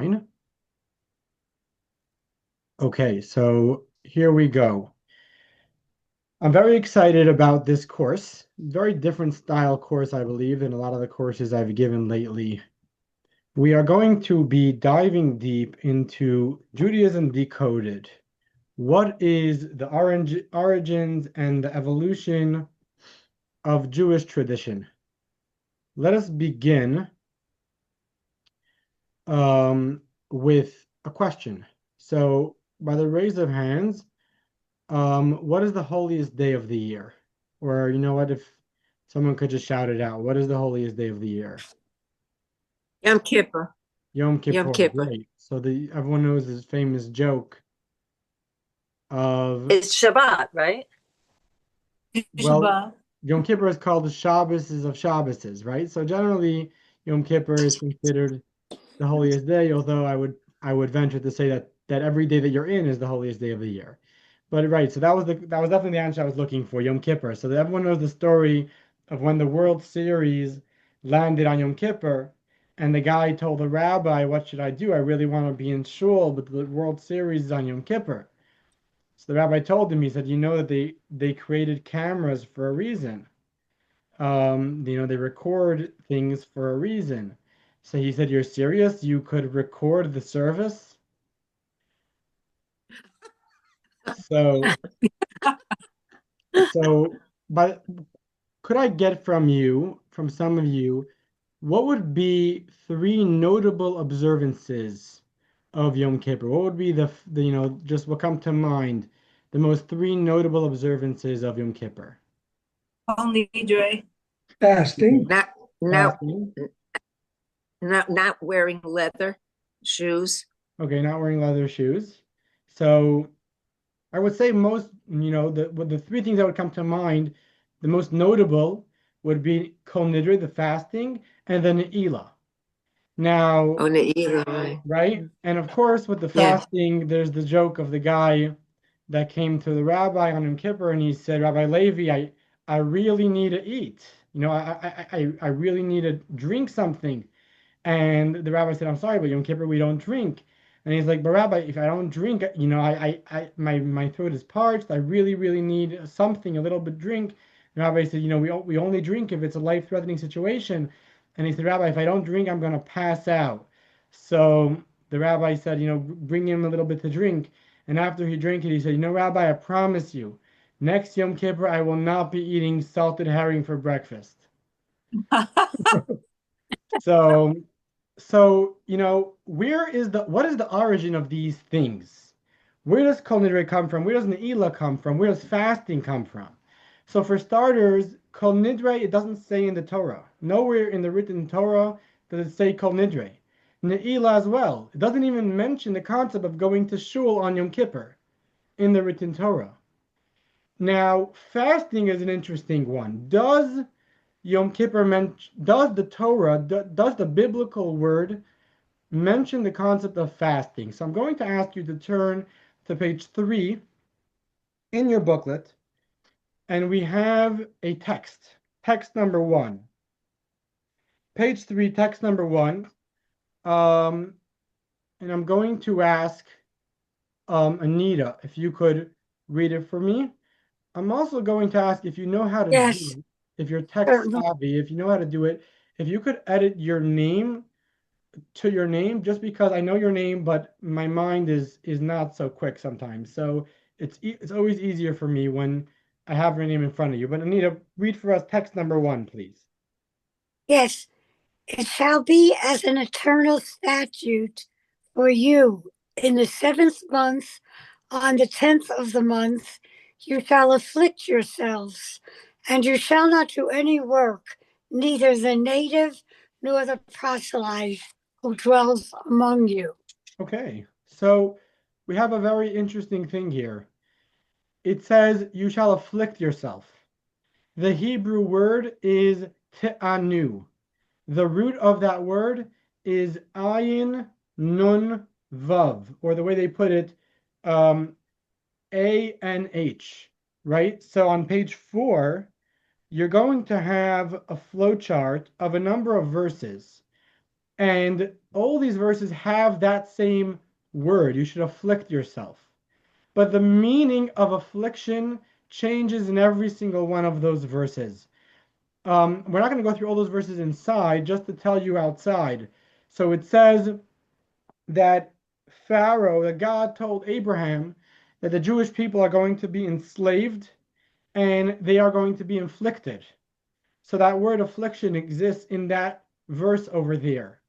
online. Okay, so here we go. I'm very excited about this course. Very different style course, I believe, than a lot of the courses I've given lately. We are going to be diving deep into Judaism Decoded. What is the origins and the evolution of Jewish tradition? Let us begin with a question. So, by the raise of hands, what is the holiest day of the year? Or you know what, if someone could just shout it out, what is the holiest day of the year? Yom Kippur. Yom Yom Kippur, Kippur. great. So the everyone knows this famous joke of, It's Shabbat, right? well, Shabbat. Yom Kippur is called the Shabbos of Shabbases, right? So generally, Yom Kippur is considered the holiest day, although I would venture to say that every day that you're in is the holiest day of the year. But right, so that was definitely the answer I was looking for, Yom Kippur. So that everyone knows the story of when the World Series landed on Yom Kippur, and the guy told the rabbi, "What should I do? I really want to be in shul, but the World Series is on Yom Kippur." So the rabbi told him, he said, "You know that they created cameras for a reason. They record things for a reason." So he said, "You're serious? You could record the service?" So, so, but could I get from some of you, what would be three notable observances of Yom Kippur? What would be just what come to mind, the most three notable observances of Yom Kippur? Only Dre. Okay. Fasting. Not Fasting. not wearing leather shoes. Okay, not wearing leather shoes. So I would say most, the three things that would come to mind, the most notable would be Kol Nidre, the fasting, and then Elah. Now, On the either. right? And of course, with the Yeah. fasting, there's the joke of the guy that came to the rabbi on Yom Kippur and he said, "Rabbi Levi, I really need to eat. I really need to drink something." And the rabbi said, "I'm sorry, but Yom Kippur we don't drink." And he's like, "But Rabbi, if I don't drink, my throat is parched. I really, really need something, a little bit drink." The rabbi said, "We only drink if it's a life-threatening situation." And he said, "Rabbi, if I don't drink, I'm gonna pass out." So the rabbi said, "Bring him a little bit to drink." And after he drank it, he said, "Rabbi, I promise you, next Yom Kippur I will not be eating salted herring for breakfast." So So, what is the origin of these things? Where does Kol Nidre come from? Where does Ne'ilah come from? Where does fasting come from? So for starters, Kol Nidre, it doesn't say in the Torah. Nowhere in the written Torah does it say Kol Nidre. Ne'ilah as well. It doesn't even mention the concept of going to shul on Yom Kippur in the written Torah. Now, fasting is an interesting one. Does Yom Kippur does the Torah, does the biblical word mention the concept of fasting? So I'm going to ask you to turn to page 3 in your booklet, and we have a text number 1. Page 3, text number 1. And I'm going to ask Anita if you could read it for me. I'm also going to ask if you know how to do Yes, it, if you're tech certainly. savvy, if you know how to do it, if you could edit your name to your name, just because I know your name, but my mind is not so quick sometimes. So it's always easier for me when I have your name in front of you. But Anita, read for us text number 1, please. Yes, it shall be as an eternal statute for you. In the seventh month, on the 10th of the month, you shall afflict yourselves, and you shall not do any work, neither the native nor the proselyte who dwells among you. Okay, so we have a very interesting thing here. It says you shall afflict yourself. The Hebrew word is te'anu. The root of that word is ayin nun vav, or the way they put it, ANH, right? So on page 4, you're going to have a flowchart of a number of verses. And all these verses have that same word. You should afflict yourself. But the meaning of affliction changes in every single one of those verses. We're not going to go through all those verses inside, just to tell you outside. So it says that that God told Abraham that the Jewish people are going to be enslaved and they are going to be inflicted. So that word affliction exists in that verse over there.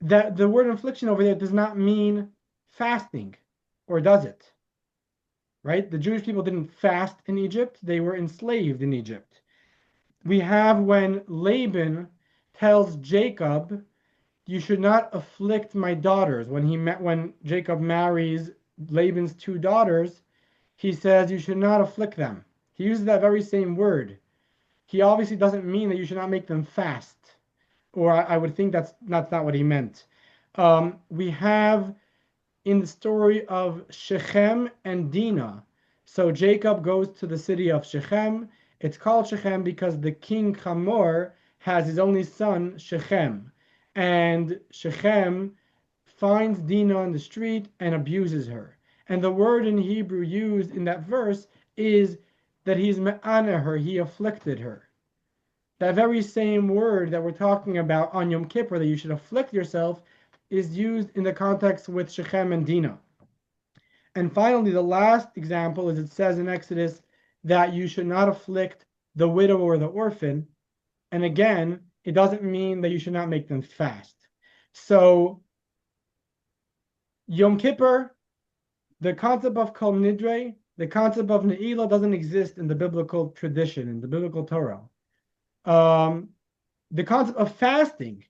That the word affliction over there does not mean fasting, or does it? Right? The Jewish people didn't fast in Egypt, they were enslaved in Egypt. We have when Laban tells Jacob, "You should not afflict my daughters." When Jacob marries Laban's two daughters, he says you should not afflict them. He uses that very same word. He obviously doesn't mean that you should not make them fast, or I would think that's not what he meant. We have in the story of Shechem and Dinah. So Jacob goes to the city of Shechem. It's called Shechem because the king Hamor has his only son Shechem, and Shechem finds Dinah on the street and abuses her. And the word in Hebrew used in that verse is that he's me'ana her, he afflicted her. That very same word that we're talking about on Yom Kippur, that you should afflict yourself, is used in the context with Shechem and Dinah. And finally, the last example is it says in Exodus that you should not afflict the widow or the orphan. And again, it doesn't mean that you should not make them fast. So Yom Kippur, the concept of Kol Nidre, the concept of Ne'ilah doesn't exist in the biblical tradition, in the biblical Torah. The concept of fasting,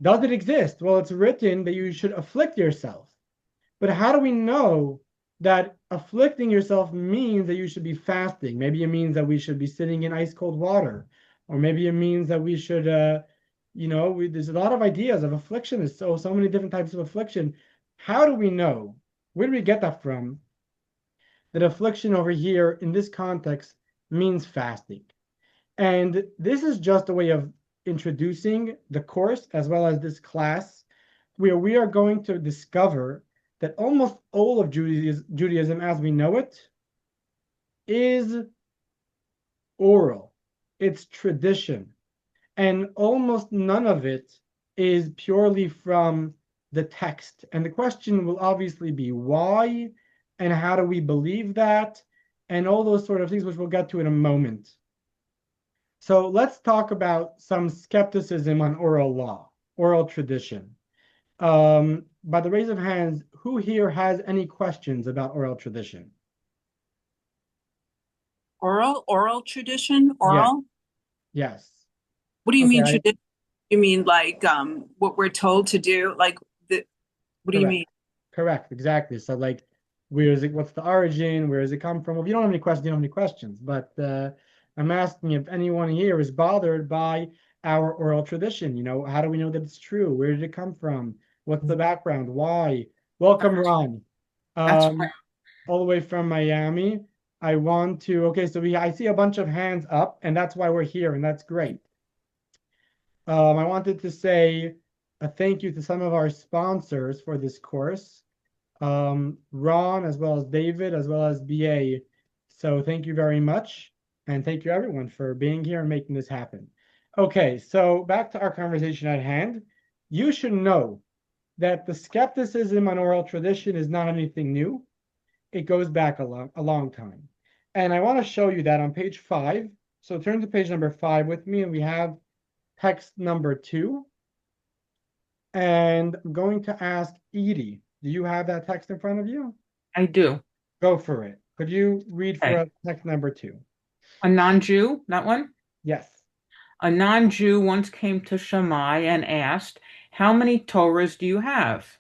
does it exist? Well, it's written that you should afflict yourself. But how do we know that afflicting yourself means that you should be fasting? Maybe it means that we should be sitting in ice cold water, or maybe it means that we should, there's a lot of ideas of affliction. There's so many different types of affliction. How do we know? Where do we get that from? That affliction over here in this context means fasting. And this is just a way of introducing the course as well as this class, where we are going to discover that almost all of Judaism as we know it is oral. It's tradition. And almost none of it is purely from the text. And the question will obviously be why and how do we believe that and all those sort of things, which we'll get to in a moment. So let's talk about some skepticism on oral law, oral tradition. By the raise of hands, who here has any questions about oral tradition? Oral tradition, Yeah. oral. Yes. What do you mean Okay. tradition? You mean like what we're told to do? Like what do you Correct. mean? Correct. Exactly. So like, what's the origin? Where does it come from? Well, if you don't have any questions, you don't have any questions. But I'm asking if anyone here is bothered by our oral tradition. How do we know that it's true? Where did it come from? What's the background? Why? Welcome, Ron. That's right. All the way from Miami. Okay, so I see a bunch of hands up, and that's why we're here, and that's great. I wanted to say a thank you to some of our sponsors for this course, Ron, as well as David, as well as BA. So thank you very much, and thank you everyone for being here and making this happen. Okay, so back to our conversation at hand. You should know that the skepticism on oral tradition is not anything new. It goes back a long time. And I want to show you that on page 5. So turn to page number 5 with me, and we have text number 2. And I'm going to ask Edie, do you have that text in front of you? I do. Go for it. Could you read for Okay. us text number 2? A non-Jew, that one? Yes. A non-Jew once came to Shammai and asked, "How many Torahs do you have?"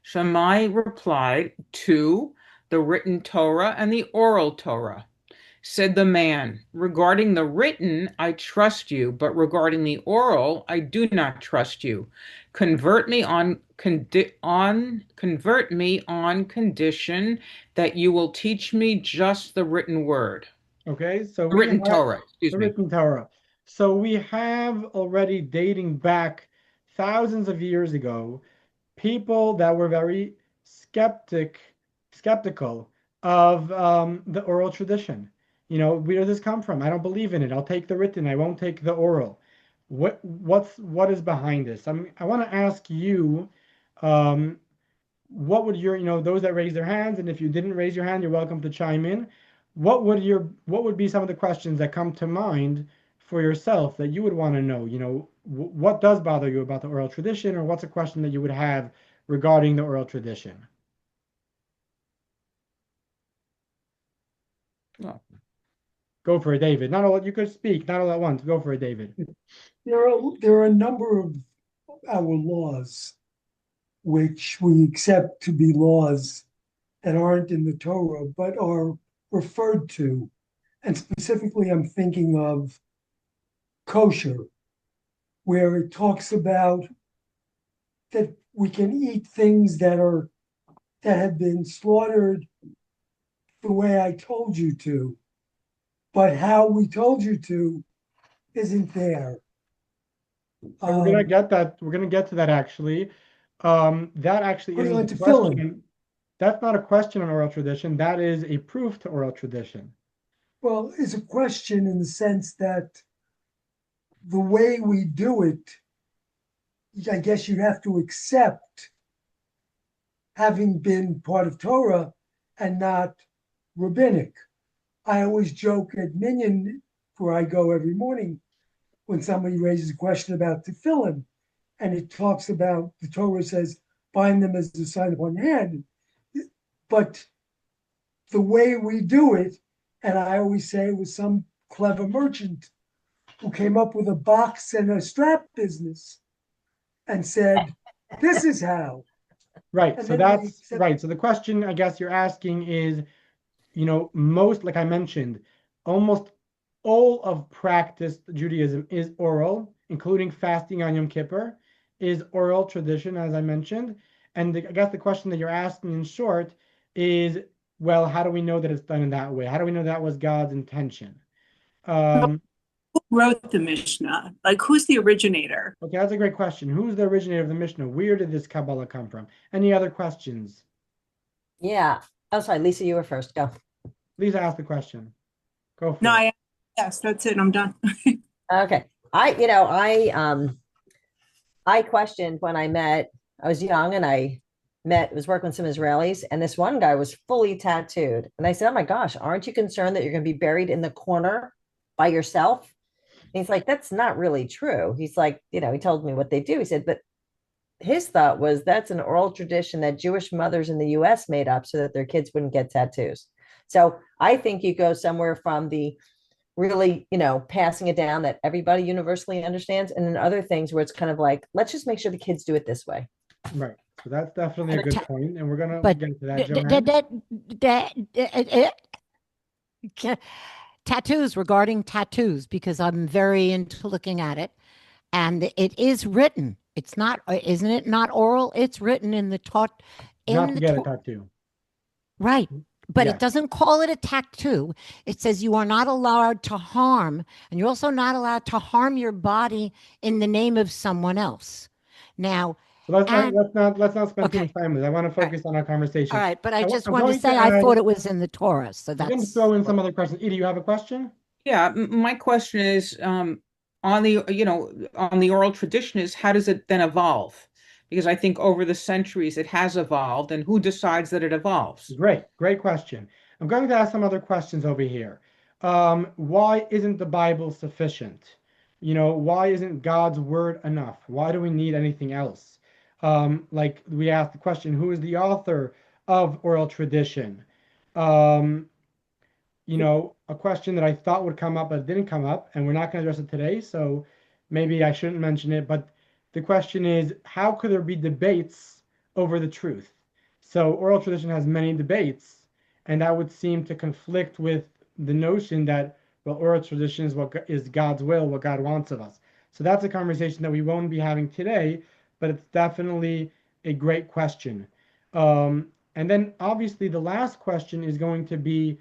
Shammai replied, "Two, the written Torah and the oral Torah." Said the man, "Regarding the written, I trust you, but regarding the oral, I do not trust you. Convert me on condition that you will teach me just the written word." Okay, so The we written have Torah, excuse the me. written Torah. So we have already dating back thousands of years ago, people that were very skeptical of the oral tradition. Where does this come from? I don't believe in it. I'll take the written. I won't take the oral. What is behind this? I want to ask you, um, what would those that raise their hands, and if you didn't raise your hand, you're welcome to chime in. What would be some of the questions that come to mind for yourself that you would want to know? What does bother you about the oral tradition, or what's a question that you would have regarding the oral tradition? Oh. Go for it, David. Not all you could speak, not all at once. Go for it, David. There are a number of our laws which we accept to be laws that aren't in the Torah, but are referred to. And specifically, I'm thinking of kosher, where it talks about that we can eat things that have been slaughtered the way I told you to, but how we told you to isn't there. And we're gonna get that. We're gonna get to that actually. That actually Putting isn't on a tefillin. question. That's not a question on oral tradition. That is a proof to oral tradition. Well, it's a question in the sense that the way we do it, I guess you have to accept having been part of Torah and not rabbinic. I always joke at Minyan, where I go every morning, when somebody raises a question about tefillin, and it talks about the Torah says, bind them as a sign upon your hand. But the way we do it, and I always say it was some clever merchant who came up with a box and a strap business and said, this is how. Right. And So then we that's accept. right. So the question I guess you're asking is, most, like I mentioned, almost all of practiced Judaism is oral, including fasting on Yom Kippur, is oral tradition, as I mentioned. And I guess the question that you're asking in short is, well, how do we know that it's done in that way? How do we know that was God's intention? Who wrote the Mishnah? Like, who's the originator? Okay, that's a great question. Who's the originator of the Mishnah? Where did this Kabbalah come from? Any other questions? Yeah. Oh, sorry, Lisa, you were first. Go. Please ask the question. Go for No, it. yes, that's it. I'm done. Okay. I questioned when I was young and was working with some Israelis, and this one guy was fully tattooed. And I said, oh my gosh, aren't you concerned that you're going to be buried in the corner by yourself? And he's like, that's not really true. He's like, he told me what they do. He said, but his thought was that's an oral tradition that Jewish mothers in the US made up so that their kids wouldn't get tattoos. So I think you go somewhere from the really, passing it down that everybody universally understands, and then other things where it's kind of like, let's just make sure the kids do it this way. Right. So that's definitely a good point, and we're gonna But get to that, Joanne. tattoos, regarding tattoos, because I'm very into looking at it, and it is written. It's not, isn't it not oral? It's written in the taught Not in to the get a tattoo. right. But Yes. it doesn't call it a tattoo. It says you are not allowed to harm, and you're also not allowed to harm your body in the name of someone else. Now, So let's and not spend too okay. much time with it. I want to All right. focus on our conversation. All right, but I just I'm wanted to going say I thought it was in the Torah, so I'm going to that's throw in some other questions. Edie, you have a question? Yeah, my question is on the oral tradition is how does it then evolve? Because I think over the centuries it has evolved, and who decides that it evolves? Great question. I'm going to ask some other questions over here. Why isn't the Bible sufficient? Why isn't God's word enough? Why do we need anything else? Like we asked the question, who is the author of oral tradition? Um, a question that I thought would come up, but it didn't come up, and we're not going to address it today, so maybe I shouldn't mention it. But the question is, how could there be debates over the truth? So oral tradition has many debates, and that would seem to conflict with the notion that, well, oral tradition is what is God's will, what God wants of us. So that's a conversation that we won't be having today, but it's definitely a great question. And then obviously the last question is going to be,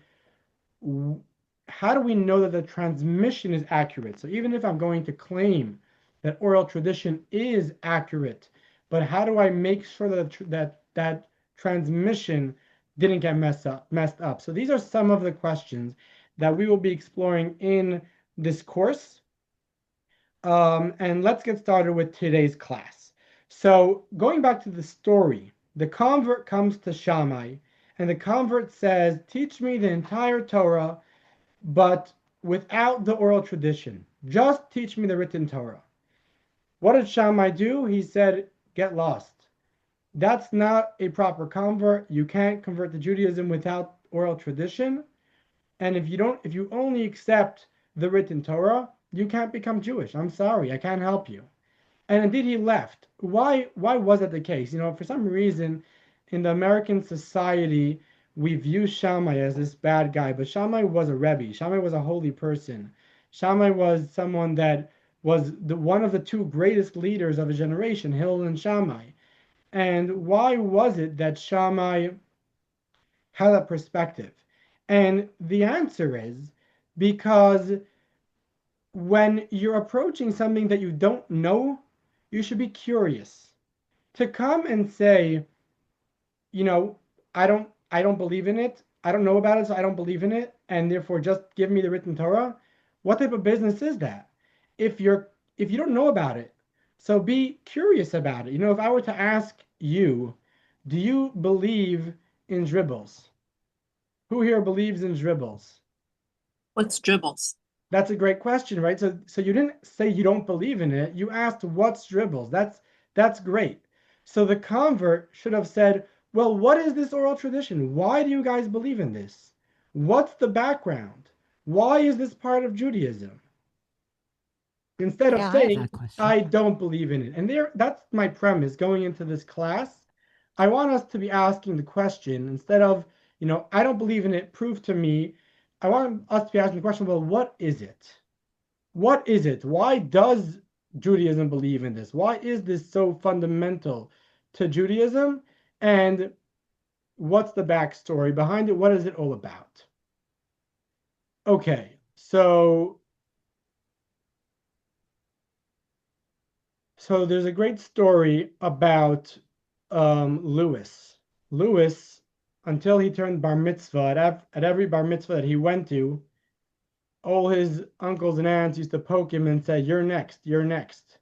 how do we know that the transmission is accurate? So even if I'm going to claim that oral tradition is accurate, but how do I make sure that transmission didn't get messed up? So these are some of the questions that we will be exploring in this course. And let's get started with today's class. So going back to the story, the convert comes to Shammai, and the convert says, "Teach me the entire Torah, but without the oral tradition. Just teach me the written Torah." What did Shammai do? He said, "Get lost. That's not a proper convert. You can't convert to Judaism without oral tradition. And if you only accept the written Torah, you can't become Jewish. I'm sorry, I can't help you." And indeed, he left. Why was that the case? For some reason, in the American society, we view Shammai as this bad guy, but Shammai was a Rebbe. Shammai was a holy person. Shammai was someone that was one of the two greatest leaders of a generation, Hillel and Shammai. And why was it that Shammai had that perspective? And the answer is because when you're approaching something that you don't know, you should be curious. To come and say, you know, I don't believe in it. I don't know about it, so I don't believe in it, and therefore just give me the written Torah. What type of business is that? If you don't know about it, so be curious about it. If I were to ask you, do you believe in dribbles? Who here believes in dribbles? What's dribbles? That's a great question, right? So you didn't say you don't believe in it. You asked what's dribbles. That's great. So the convert should have said, "Well, what is this oral tradition? Why do you guys believe in this? What's the background? Why is this part of Judaism?" Instead of Yeah, I have saying, that question. "I don't believe in it." And that's my premise going into this class. I want us to be asking the question instead of, "I don't believe in it, prove to me." I want us to be asking the question, well, what is it? What is it? Why does Judaism believe in this? Why is this so fundamental to Judaism? And what's the backstory behind it? What is it all about? Okay, so there's a great story about Lewis. Lewis, until he turned bar mitzvah, at every bar mitzvah that he went to, all his uncles and aunts used to poke him and say, "You're next, you're next,"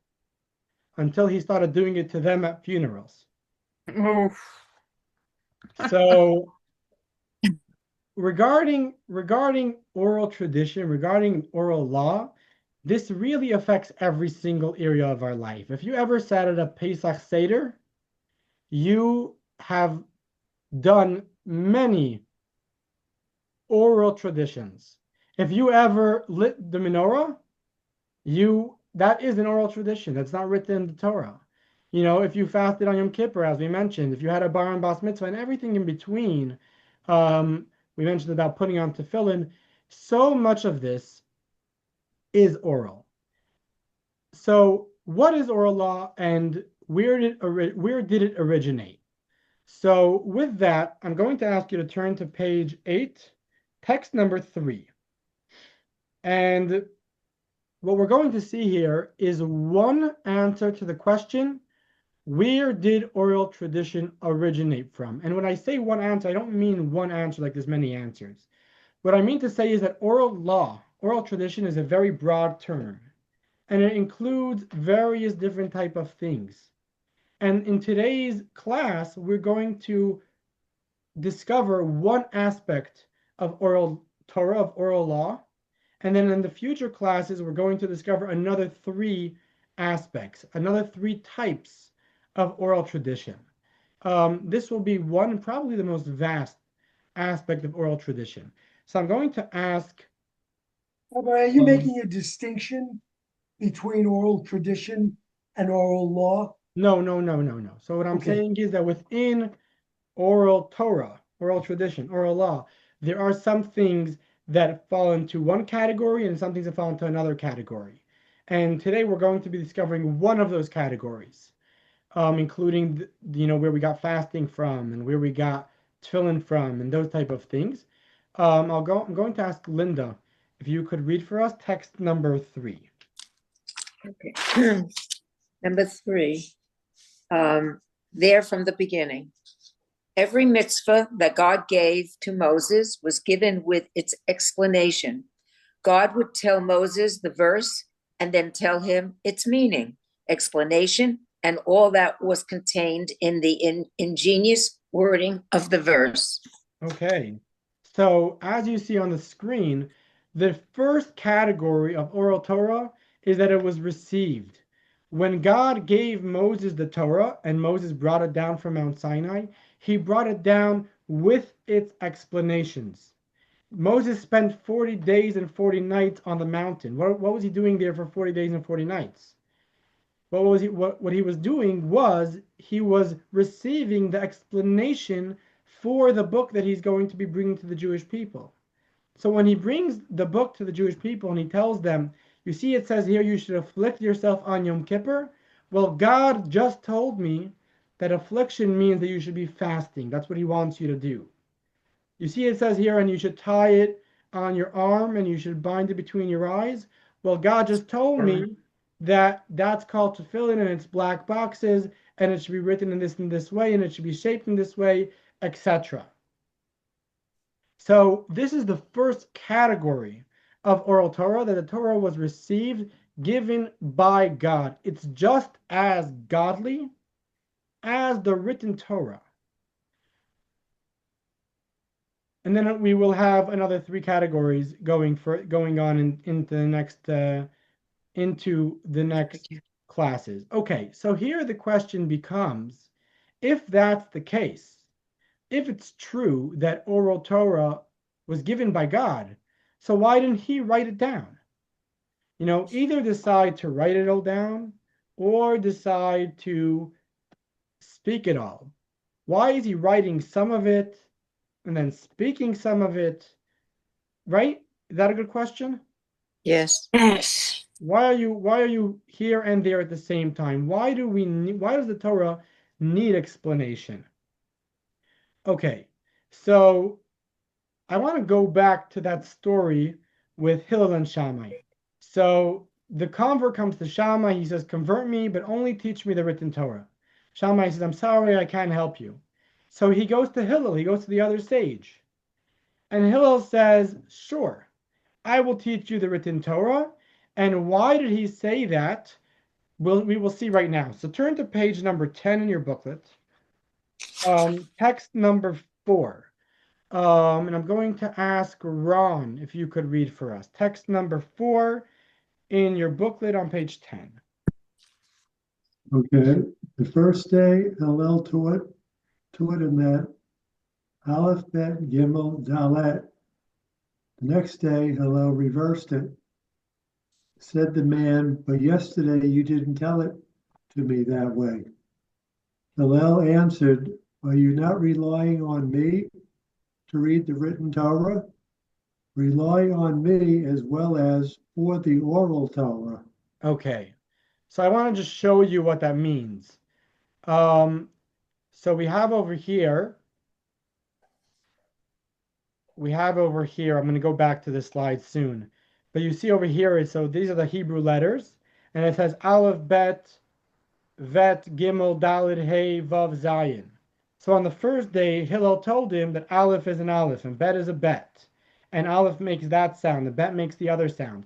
until he started doing it to them at funerals. Oh, So regarding oral tradition, regarding oral law, this really affects every single area of our life. If you ever sat at a Pesach Seder, you have done many oral traditions. If you ever lit the menorah, that is an oral tradition. That's not written in the Torah. If you fasted on Yom Kippur, as we mentioned, if you had a bar and bas mitzvah and everything in between, we mentioned about putting on tefillin. So much of this is oral. So, what is oral law, and where did it originate? So, with that, I'm going to ask you to turn to page 8, text number 3, and what we're going to see here is one answer to the question, where did oral tradition originate from? And when I say one answer, I don't mean one answer like there's many answers. What I mean to say is that oral tradition is a very broad term, and it includes various different type of things. And in today's class, we're going to discover one aspect of oral Torah, of oral law, and then in the future classes, we're going to discover another 3 aspects, another 3 types of oral tradition. This will be probably the most vast aspect of oral tradition. So I'm going to ask. But are you making a distinction between oral tradition and oral law? No, no, no, no, no. So what I'm saying is that within oral Torah, oral tradition, oral law, there are some things that fall into one category and some things that fall into another category. And today we're going to be discovering one of those categories, including where we got fasting from and where we got tefillin from and those type of things. I'm going to ask Linda if you could read for us text number 3. Okay. Number 3, there from the beginning. Every mitzvah that God gave to Moses was given with its explanation. God would tell Moses the verse and then tell him its meaning, explanation, and all that was contained in the ingenious wording of the verse. Okay. So as you see on the screen, the first category of oral Torah is that it was received. When God gave Moses the Torah and Moses brought it down from Mount Sinai, he brought it down with its explanations. Moses spent 40 days and 40 nights on the mountain. What was he doing there for 40 days and 40 nights? What he was doing was he was receiving the explanation for the book that he's going to be bringing to the Jewish people. So when he brings the book to the Jewish people and he tells them, you see, it says here you should afflict yourself on Yom Kippur. Well, God just told me that affliction means that you should be fasting. That's what he wants you to do. You see, it says here, and you should tie it on your arm and you should bind it between your eyes. Well, God just told me that that's called tefillin and it's black boxes and it should be written in this way and it should be shaped in this way, etc. So this is the first category of oral Torah, that the Torah was received, given by God. It's just as godly as the written Torah. And then we will have another 3 categories going on into the next classes. Okay, so here the question becomes, if that's the case, if it's true that oral Torah was given by God, so why didn't he write it down? Either decide to write it all down or decide to speak it all. Why is he writing some of it and then speaking some of it, right? Is that a good question? Yes. Yes. Why are you here and there at the same time? Why does the Torah need explanation? Okay, so I want to go back to that story with Hillel and Shammai. So the convert comes to Shammai, he says, convert me, but only teach me the written Torah. Shammai says, I'm sorry, I can't help you. So he goes to Hillel, he goes to the other sage. And Hillel says, sure, I will teach you the written Torah. And why did he say that? We will see right now. So turn to page number 10 in your booklet. Text number 4. And I'm going to ask Ron if you could read for us. Text number 4 in your booklet on page 10. Okay. The first day, Hillel taught in that Aleph, Bet, Gimel, Dalet. The next day, Hillel reversed it. Said the man, but yesterday you didn't tell it to me that way. Hillel answered, are you not relying on me to read the written Torah? Rely on me as well as for the oral Torah. Okay, so I want to just show you what that means. So we have over here, I'm going to go back to this slide soon, but you see over here, so these are the Hebrew letters, and it says Aleph, Bet, Vet, Gimel, Dalet, Hey, Vav, Zayin. So on the first day, Hillel told him that Aleph is an Aleph and Bet is a Bet, and Aleph makes that sound, the Bet makes the other sound.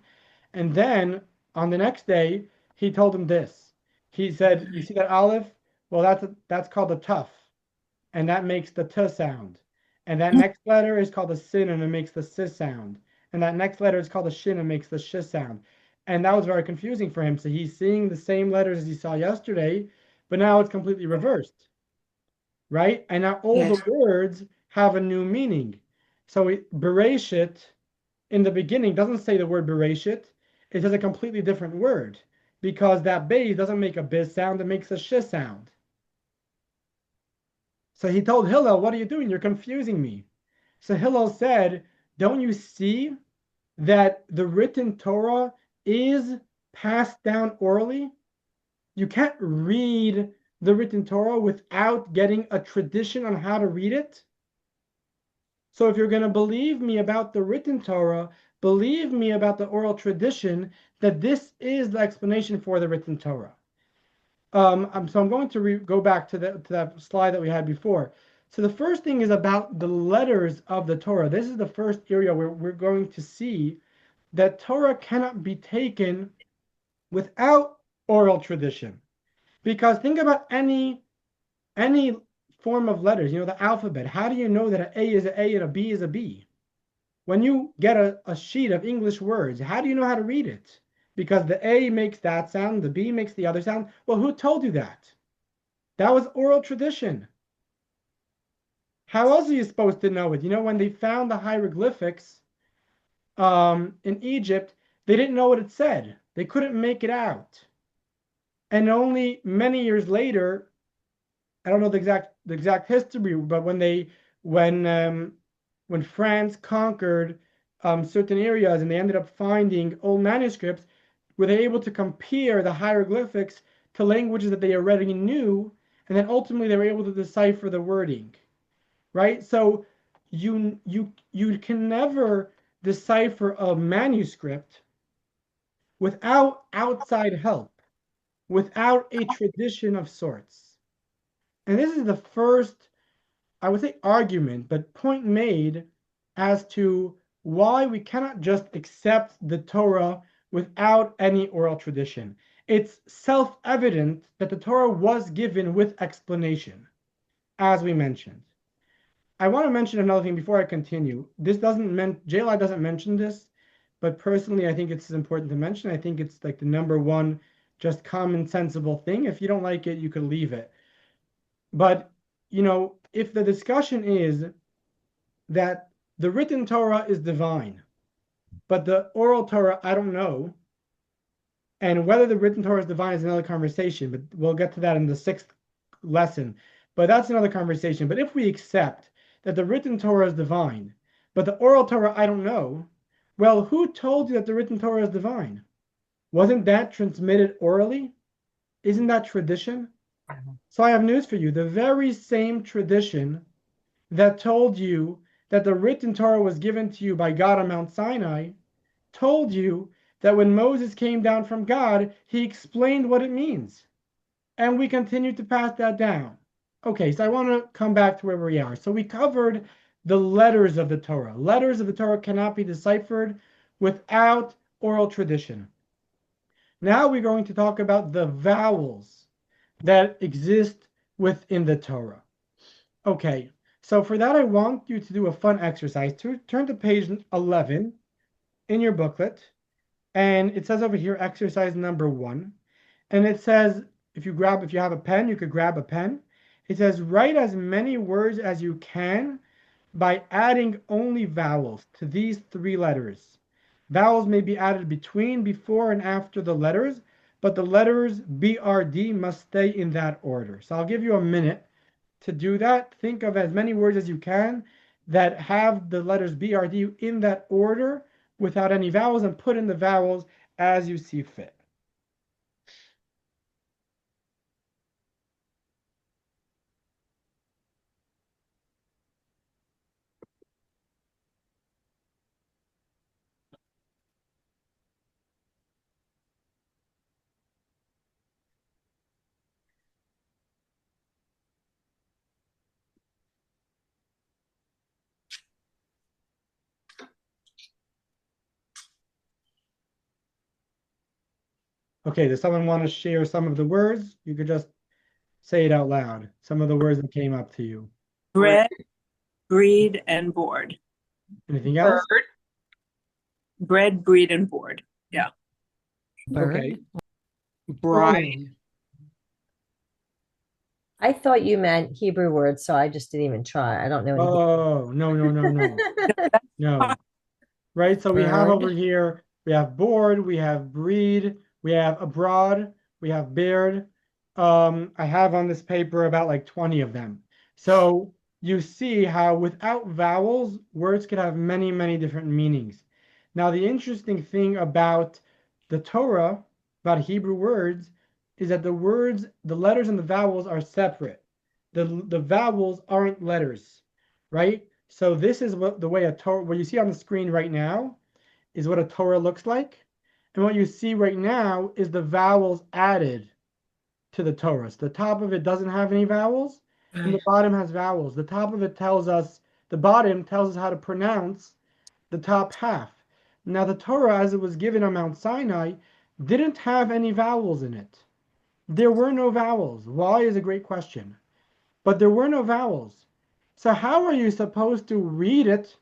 And then on the next day, he told him this. He said, you see that Aleph? Well, that's called a Tuf, and that makes the T sound. And that next letter is called a Sin, and it makes the S sound. And that next letter is called a Shin, and makes the Sh sound. And that was very confusing for him. So he's seeing the same letters as he saw yesterday, but now it's completely reversed, right? And now all the words have a new meaning. So Bereshit in the beginning doesn't say the word Bereshit. It says a completely different word because that Beis doesn't make a Biz sound, it makes a Sh sound. So he told Hillel, what are you doing? You're confusing me. So Hillel said, don't you see that the written Torah is passed down orally? You can't read the written Torah without getting a tradition on how to read it. So if you're going to believe me about the written Torah, believe me about the oral tradition that this is the explanation for the written Torah. So I'm going to go back to that slide that we had before. So the first thing is about the letters of the Torah. This is the first area where we're going to see that Torah cannot be taken without oral tradition. Because think about any form of letters, the alphabet. How do you know that an A is an A and a B is a B? When you get a sheet of English words, how do you know how to read it? Because the A makes that sound, the B makes the other sound. Well, who told you that? That was oral tradition. How else are you supposed to know it? When they found the hieroglyphics in Egypt, they didn't know what it said. They couldn't make it out. And only many years later, I don't know the exact history, but when France conquered certain areas and they ended up finding old manuscripts, were they able to compare the hieroglyphics to languages that they already knew, and then ultimately they were able to decipher the wording, right? So you can never decipher a manuscript without outside help, without a tradition of sorts. And this is the first, I would say, argument, but point made as to why we cannot just accept the Torah without any oral tradition. It's self-evident that the Torah was given with explanation, as we mentioned. I want to mention another thing before I continue. JLI doesn't mention this, but personally, I think it's important to mention. I think it's like the number one, just common sensible thing. If you don't like it, you could leave it. But, if the discussion is that the written Torah is divine, but the oral Torah, I don't know, and whether the written Torah is divine is another conversation, but we'll get to that in the 6th lesson. But that's another conversation. But if we accept that the written Torah is divine, but the oral Torah, I don't know, well, who told you that the written Torah is divine? Wasn't that transmitted orally? Isn't that tradition? So I have news for you. The very same tradition that told you that the written Torah was given to you by God on Mount Sinai told you that when Moses came down from God, he explained what it means. And we continue to pass that down. Okay, so I want to come back to where we are. So we covered the letters of the Torah. Letters of the Torah cannot be deciphered without oral tradition. Now we're going to talk about the vowels that exist within the Torah. Okay, so for that, I want you to do a fun exercise. Turn to page 11 in your booklet, and it says over here, exercise number 1. And it says, if you have a pen, you could grab a pen. It says, write as many words as you can by adding only vowels to these 3 letters. Vowels may be added between, before, and after the letters, but the letters BRD must stay in that order. So I'll give you a minute to do that. Think of as many words as you can that have the letters BRD in that order without any vowels, and put in the vowels as you see fit. Okay, does someone want to share some of the words? You could just say it out loud. Some of the words that came up to you. Bread, breed, and board. Anything else? Bird. Bread, breed, and board. Yeah. Bird. Okay. Bride. I thought you meant Hebrew words, so I just didn't even try. I don't know any Oh, no. No. Right, so we have over here, we have board, we have breed, we have abroad, we have beard. I have on this paper about like 20 of them. So you see how without vowels, words could have many, many different meanings. Now, the interesting thing about the Torah, about Hebrew words, is that the letters and the vowels are separate. The vowels aren't letters, right? So this is what you see on the screen right now is what a Torah looks like. And what you see right now is the vowels added to the Torah. So the top of it doesn't have any vowels, and the bottom has vowels. The top of it tells us, the bottom tells us how to pronounce the top half. Now, the Torah, as it was given on Mount Sinai, didn't have any vowels in it. There were no vowels. Why is a great question. But there were no vowels. So how are you supposed to read it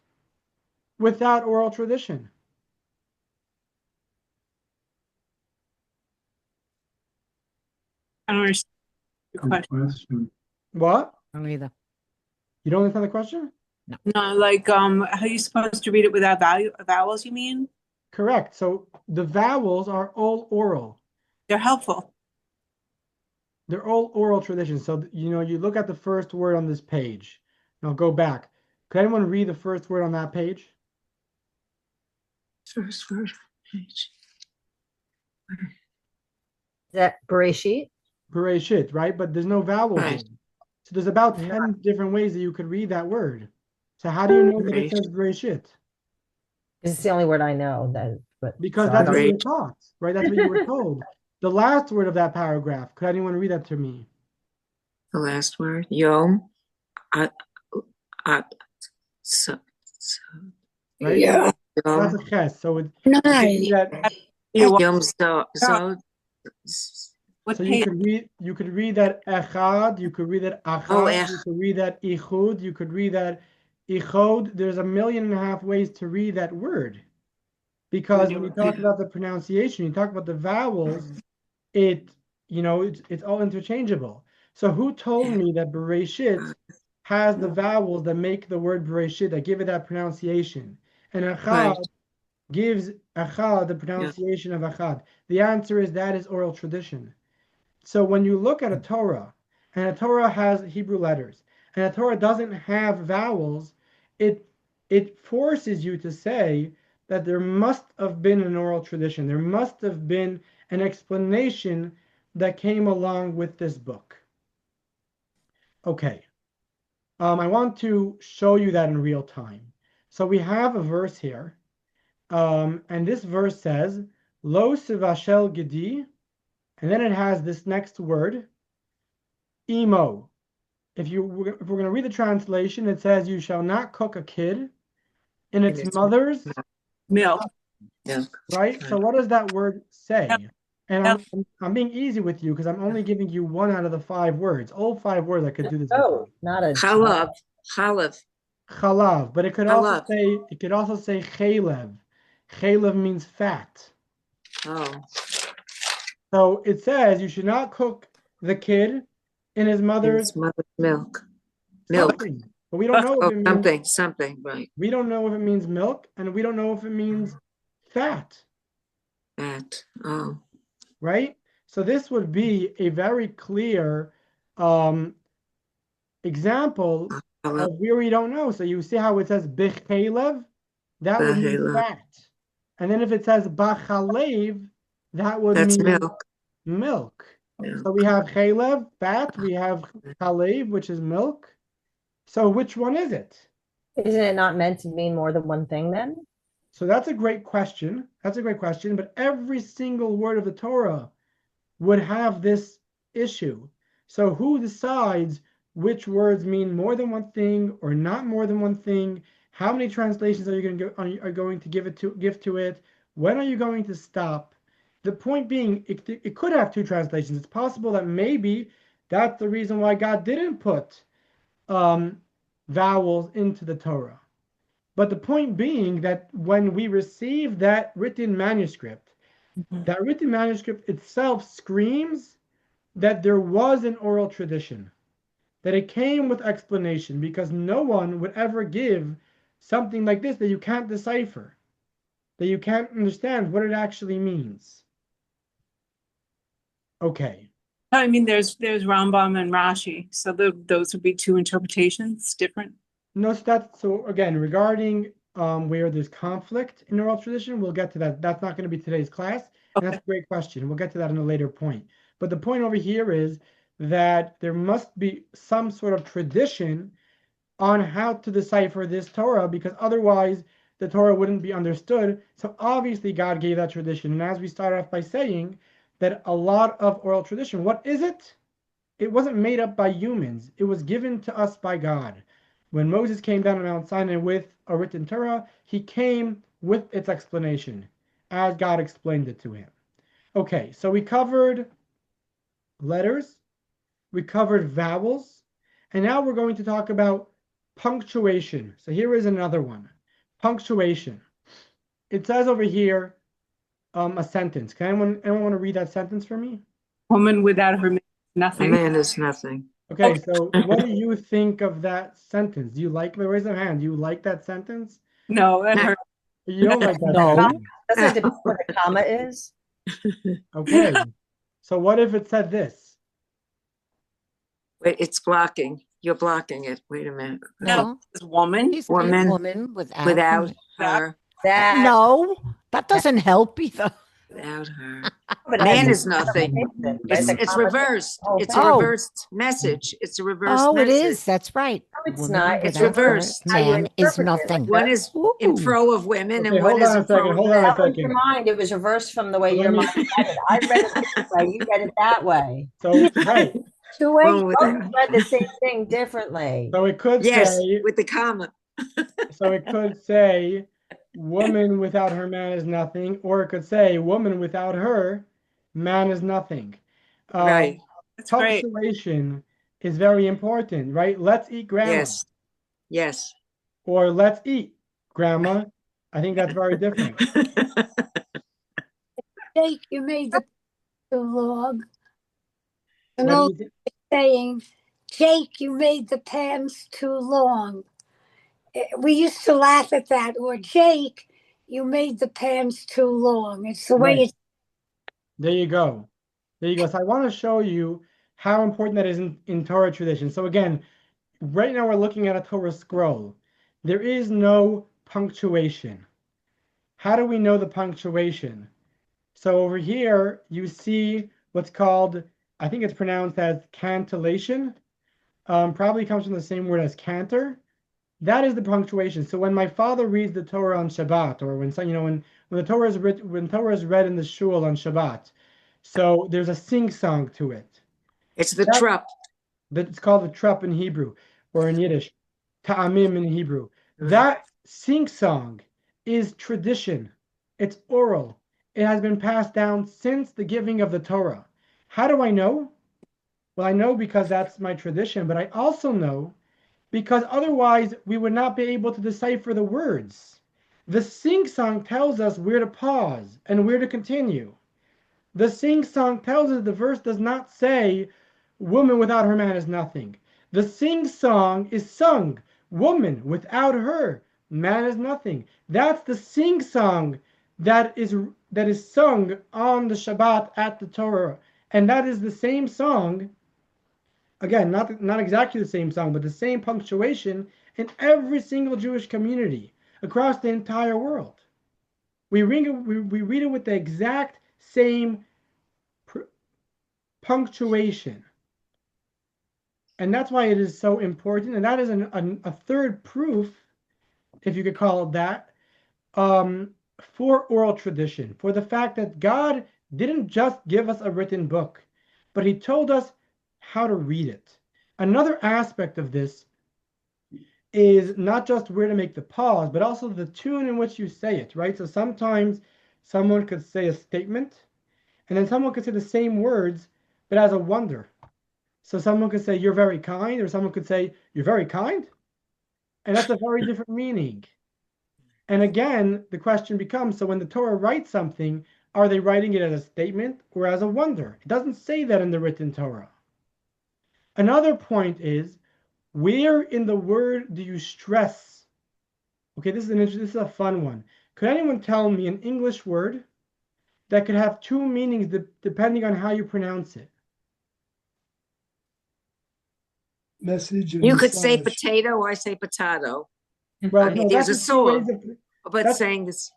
without oral tradition? I don't understand the Good question. question. What? I don't either. You don't understand the question? No, like how are you supposed to read it without vowels, you mean? Correct. So the vowels are all oral. They're helpful. They're all oral traditions. So, you look at the first word on this page. Now go back. Could anyone read the first word on that page? First word. Page. Is that Bereshit? Bereshit, right? But there's no vowels Right. in. So there's about 10 different ways that you could read that word. So how do you know that it says Bereshit? This is the only word I know. Because so that's what you Great. were taught, right? That's what you were told. The last word of that paragraph, could anyone read that to me? The last word. Yom. At. So. Right? Yeah. So that's Yom. a ches. So it, Nice. that, Yom. So. What so you page? could read that echad, you could read that achad, you could read that ichud, you could read that ichod. There's 1.5 million ways to read that word. Because when you talk about the pronunciation, you talk about the vowels, it's all interchangeable. So who told me that Bereshit has the vowels that make the word Bereshit, that give it that pronunciation? And Achad gives Achad the pronunciation of Achad. The answer is that is oral tradition. So when you look at a Torah, and a Torah has Hebrew letters, and a Torah doesn't have vowels, it forces you to say that there must have been an oral tradition. There must have been an explanation that came along with this book. Okay. I want to show you that in real time. So we have a verse here, and this verse says, Lo sivashel gedi, and then it has this next word, emo. If we're going to read the translation, it says, "You shall not cook a kid in its mother's Milk. Milk. right." So what does that word say? And I'm being easy with you because I'm only giving you 1 out of the 5 words. All 5 words I could do this with Oh, you. not a Chalav. Chalav. Chalav, but it could also Chalav. say chalev. Chalev means fat. Oh. So it says you should not cook the kid in his mother's It's mother's milk. Milk. something. But we don't know if Oh, it means something, right. we don't know if it means milk, and we don't know if it means fat, That. Oh. right? So this would be a very clear example Chalav. of where we don't know. So you see how it says bichalev, that would mean Bahalav. fat. And then if it says bachalev, that would That's mean milk. milk. Milk. So we have chalev, fat, we have chalev, which is milk. So which one is it? Isn't it not meant to mean more than one thing then? So that's a great question. That's a great question. But every single word of the Torah would have this issue. So who decides which words mean more than one thing or not more than one thing? How many translations are you going to are going to give to it? When are you going to stop? The point being, it could have 2 translations. It's possible that maybe that's the reason why God didn't put vowels into the Torah. But the point being that when we receive that written manuscript, that written manuscript itself screams that there was an oral tradition, that it came with explanation, because no one would ever give something like this that you can't decipher, that you can't understand what it actually means. Okay. I mean, there's Rambam and Rashi, so those would be 2 interpretations, different. No, so again, regarding where there's conflict in oral tradition, we'll get to that. That's not going to be today's class. And that's a great question. We'll get to that in a later point. But the point over here is that there must be some sort of tradition on how to decipher this Torah, because otherwise the Torah wouldn't be understood. So obviously God gave that tradition. And as we started off by saying that a lot of oral tradition, what is it? It wasn't made up by humans. It was given to us by God. When Moses came down on Mount Sinai with a written Torah, he came with its explanation as God explained it to him. Okay, so we covered letters, we covered vowels, and now we're going to talk about punctuation. So here is another one. Punctuation. It says over here a sentence. Can anyone want to read that sentence for me? Woman without her man is A nothing. man is nothing. Okay, so what do you think of that sentence? Do you like, raise your hand, do you like that sentence? No, that hurt. You don't like that No. sentence. Doesn't it depend what a comma is? Okay, so what if it said this? Wait, it's blocking. You're blocking it. Wait a minute. No. This woman. He's saying Woman woman without. Without Without- her. That No, that doesn't help either. Without her. but Man that's- is nothing. right? It's The it's comma- reversed. It's a Oh. reversed message. It's a reversed Oh, it message. is. That's right. No, it's Woman not. It's without her reversed. How you man is interpret it, nothing. One is in Ooh. pro of women Okay, and one hold is on a in pro second, of hold on a men. That was second. your mind. It was reversed from the way Let your me- mind read it. I read it this way. You read it that way. So, right, Two ways. Wrong with Both that. read the same thing differently. so it could Yes, say, with the comma. woman without her man is nothing, or it could say woman without her man is nothing. Right. That's great. Punctuation is very important, right? Let's eat grandma, Yes. Yes. or let's eat grandma. I think that's very different. Jake, you made the too long. An What do old you think? saying, Jake, you made the pants too long. We used to laugh at that. Or Jake, you made the pants too long. It's the way Right. it's There you go. There you go. So I want to show you how important that is in Torah tradition. So again, right now we're looking at a Torah scroll. There is no punctuation. How do we know the punctuation? So over here, you see what's called, I think it's pronounced as cantillation. Probably comes from the same word as cantor. That is the punctuation. So when my father reads the Torah on Shabbat, or when the Torah is read in the shul on Shabbat, so there's a sing-song to it. It's the trup. It's called the trup in Hebrew, or in Yiddish, ta'amim in Hebrew. That sing-song is tradition. It's oral. It has been passed down since the giving of the Torah. How do I know? Well, I know because that's my tradition, but I also know because otherwise we would not be able to decipher the words. The sing-song tells us where to pause and where to continue. The sing-song tells us the verse does not say, woman without her man is nothing. The sing-song is sung, woman without her man is nothing. That's the sing-song that is sung on the Shabbat at the Torah. And that is the same song, again, not exactly the same song, but the same punctuation in every single Jewish community across the entire world. We read it with the exact same punctuation. And that's why it is so important. And that is a third proof, if you could call it that, for oral tradition, for the fact that God didn't just give us a written book, but he told us how to read it. Another aspect of this is not just where to make the pause, but also the tune in which you say it, right? So sometimes someone could say a statement, and then someone could say the same words, but as a wonder. So someone could say, you're very kind, or someone could say, you're very kind. And that's a very different meaning. And again, the question becomes, so when the Torah writes something, are they writing it as a statement or as a wonder? It doesn't say that in the written Torah. Another point is, where in the word do you stress? Okay, this is a fun one. Could anyone tell me an English word that could have two meanings depending on how you pronounce it? Message and You could say massage. potato or I say potato. Well, I mean, no, there's that's a two ways saw. of, But that's- saying this,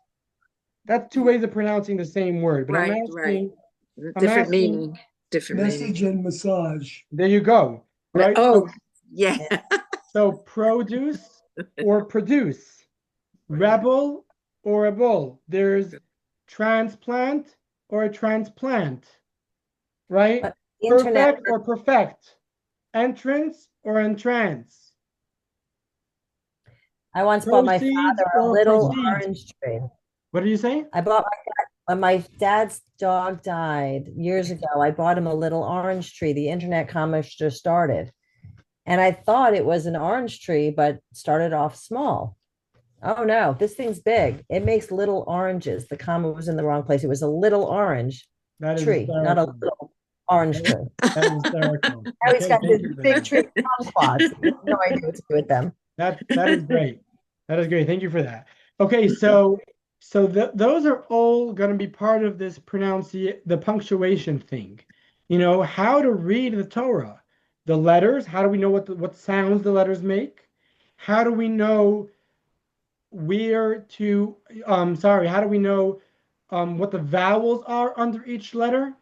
that's two ways of pronouncing the same word. But I'm right, asking, different asking- meaning, different Message meaning. and massage. there you go. Right? Oh, yeah. So produce or produce. rebel or a bull. There's transplant or a transplant, right? But internet, Perfect or perfect. Entrance or entrance. I once bought my Proceeds father a or little proceeds. orange tree. What do you say? I bought when my dad's dog died years ago, I bought him a little orange tree. The internet comments just started. And I thought it was an orange tree, but started off small. Oh no, this thing's big. It makes little oranges. The comma was in the wrong place. It was a little orange That is tree, not a hysterical. little orange tree. That is hysterical. Now he's Okay, got thank this you for big that. tree kumquats. No idea what to do with them. That is great. That is great. Thank you for that. Okay, so those are all going to be part of this the punctuation thing. You know, how to read the Torah. The letters, how do we know what sounds the letters make? How do we know where to how do we know what the vowels are under each letter?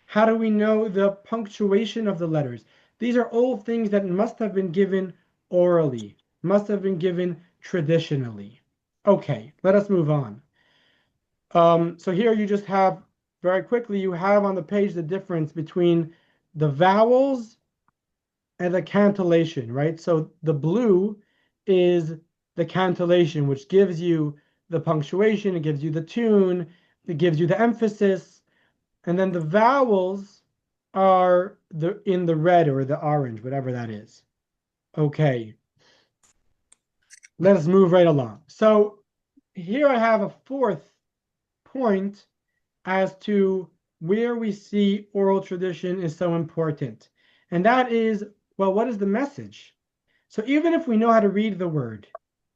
How do we know the punctuation of the letters? These are all things that must have been given orally, must have been given traditionally. Okay, let us move on. So here you just have, very quickly, you have on the page the difference between the vowels and the cantillation, right? So the blue is the cantillation, which gives you the punctuation, it gives you the tune, it gives you the emphasis, and then the vowels are in the red or the orange, whatever that is. Okay, let us move right along. So here I have a fourth point as to where we see oral tradition is so important. And that is, well, what is the message? So even if we know how to read the word,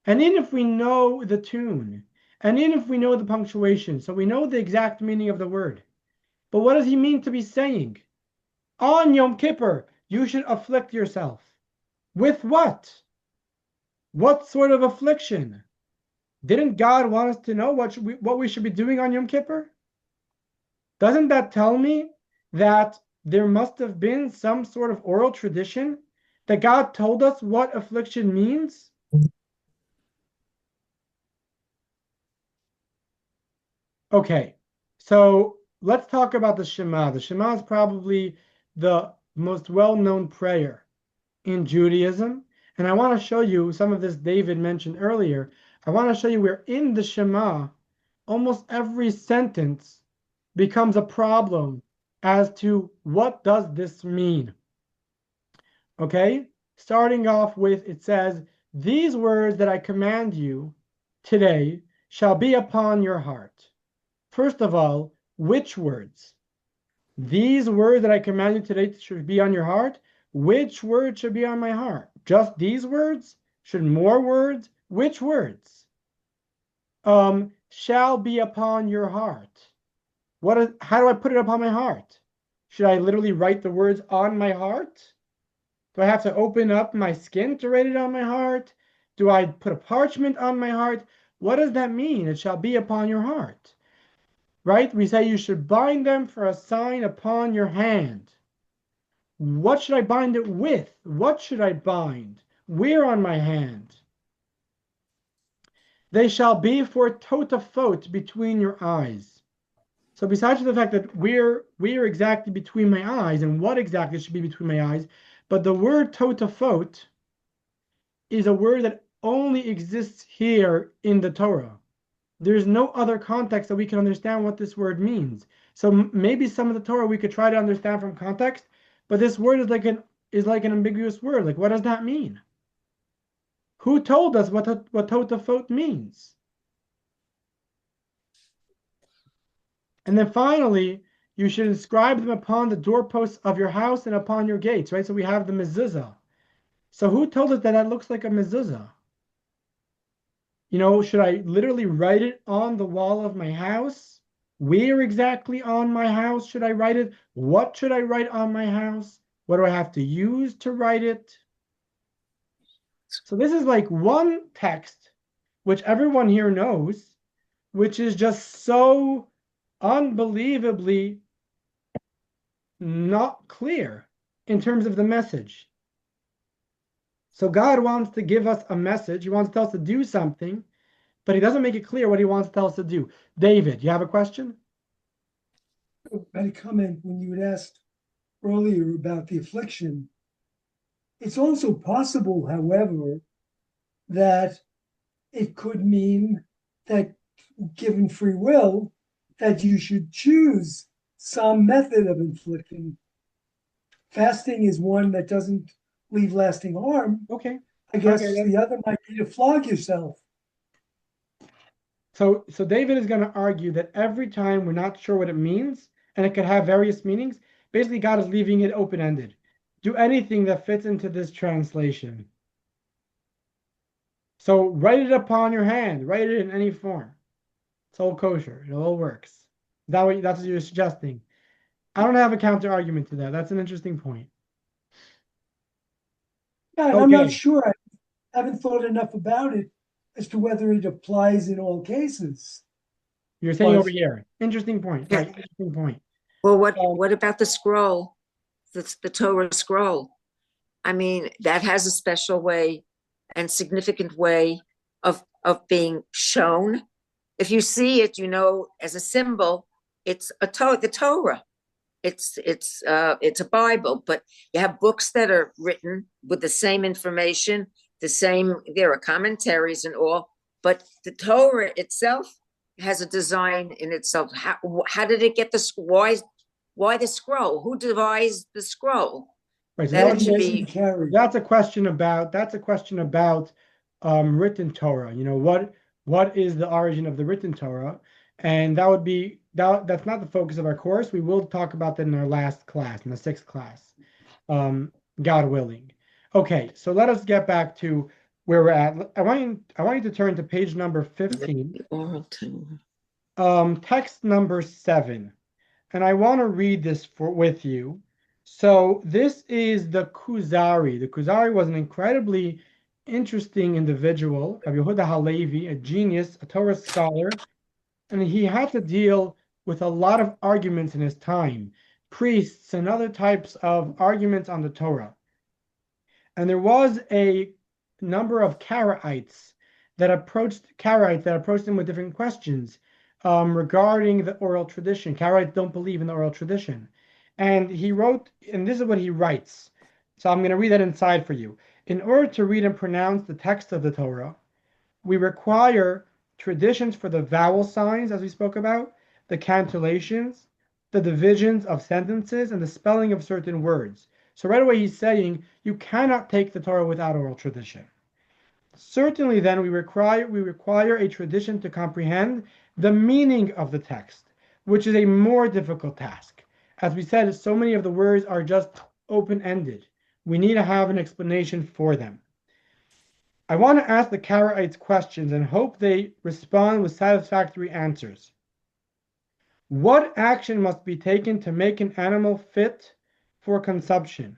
and even if we know the tune, and even if we know the punctuation, so we know the exact meaning of the word, but what does he mean to be saying? On Yom Kippur, you should afflict yourself. With what? What sort of affliction? Didn't God want us to know what we should be doing on Yom Kippur? Doesn't that tell me that there must have been some sort of oral tradition that God told us what affliction means? Okay, so let's talk about the Shema. The Shema is probably the most well-known prayer in Judaism. And I want to show you some of this David mentioned earlier. I want to show you where in the Shema, almost every sentence becomes a problem as to what does this mean. Okay, starting off with, it says, these words that I command you today shall be upon your heart. First of all, which words? These words that I command you today should be on your heart. Which words should be on my heart? Just these words? Should more words? Which words? Shall be upon your heart. How do I put it upon my heart? Should I literally write the words on my heart? Do I have to open up my skin to write it on my heart? Do I put a parchment on my heart? What does that mean? It shall be upon your heart. Right? We say you should bind them for a sign upon your hand. What should I bind it with? What should I bind? Where on my hand? They shall be for totafot between your eyes. So besides the fact that where exactly between my eyes and what exactly should be between my eyes, but the word totafot is a word that only exists here in the Torah. There's no other context that we can understand what this word means. So maybe some of the Torah we could try to understand from context, but this word is like an ambiguous word. Like, what does that mean? Who told us what totafot means? And then finally, you should inscribe them upon the doorposts of your house and upon your gates, right? So we have the mezuzah. So who told us that that looks like a mezuzah? You know, should I literally write it on the wall of my house? Where exactly on my house should I write it? What should I write on my house? What do I have to use to write it? So this is like one text, which everyone here knows, which is just so unbelievably not clear in terms of the message. So God wants to give us a message. He wants to tell us to do something, but he doesn't make it clear what he wants to tell us to do. David, you have a question? I had a comment when you had asked earlier about the affliction. It's also possible, however, that it could mean that, given free will, that you should choose some method of inflicting. Fasting is one that doesn't leave lasting harm. Okay. I guess Okay. the other might be to flog yourself. So David is going to argue that every time we're not sure what it means, and it could have various meanings, basically God is leaving it open-ended. Do anything that fits into this translation. So write it upon your hand. Write it in any form. It's all kosher. It all works. That's what you're suggesting. I don't have a counter argument to that. That's an interesting point. Yeah, and I'm not sure. I haven't thought enough about it as to whether it applies in all cases. You're saying over here. Interesting point. Right. Interesting point. Well, what about the scroll? The Torah scroll. I mean, that has a special way and significant way of being shown. If you see it, as a symbol, it's the Torah. It's a Bible, but you have books that are written with the same information, there are commentaries and all, but the Torah itself has a design in itself. How did it get why the scroll? Who devised the scroll? Right. So that's a question about written Torah. What is the origin of the written Torah? And that's not the focus of our course. We will talk about that in our last class, in the 6th class, God willing. Okay, so let us get back to where we're at. I want you to turn to page number 15. Oral Torah. Text number 7. And I want to read this with you. So this is the Kuzari. The Kuzari was an incredibly interesting individual, Rabbi Yehuda Halevi, a genius, a Torah scholar, and he had to deal with a lot of arguments in his time, priests and other types of arguments on the Torah. And there was a number of Karaites that approached him with different questions regarding the oral tradition. Karaites don't believe in the oral tradition. And he wrote, and this is what he writes. So I'm going to read that inside for you. In order to read and pronounce the text of the Torah, we require traditions for the vowel signs, as we spoke about, the cantillations, the divisions of sentences, and the spelling of certain words. So right away he's saying you cannot take the Torah without oral tradition. Certainly then we require a tradition to comprehend the meaning of the text, which is a more difficult task. As we said, so many of the words are just open-ended. We need to have an explanation for them. I want to ask the Karaites questions and hope they respond with satisfactory answers. What action must be taken to make an animal fit for consumption?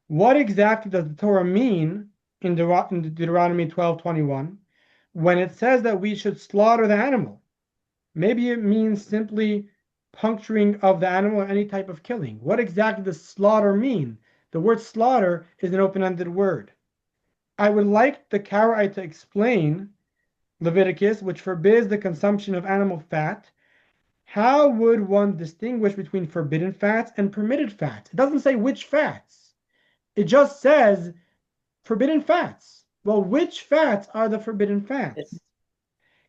What exactly does the Torah mean in Deuteronomy 12:21 when it says that we should slaughter the animal? Maybe it means simply puncturing of the animal or any type of killing. What exactly does slaughter mean? The word slaughter is an open-ended word. I would like the Karaite to explain Leviticus, which forbids the consumption of animal fat. How would one distinguish between forbidden fats and permitted fats? It doesn't say which fats. It just says forbidden fats. Well, which fats are the forbidden fats?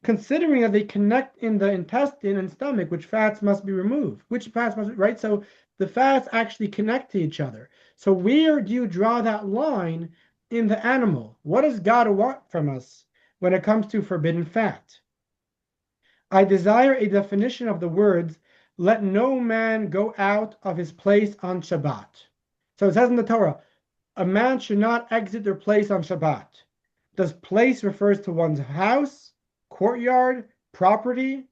Considering that they connect in the intestine and stomach, which fats must be removed? Which fats must be, right? So the fats actually connect to each other. So where do you draw that line in the animal? What does God want from us when it comes to forbidden fat? I desire a definition of the words, let no man go out of his place on Shabbat. So it says in the Torah, a man should not exit their place on Shabbat. Does place refers to one's house, courtyard, property,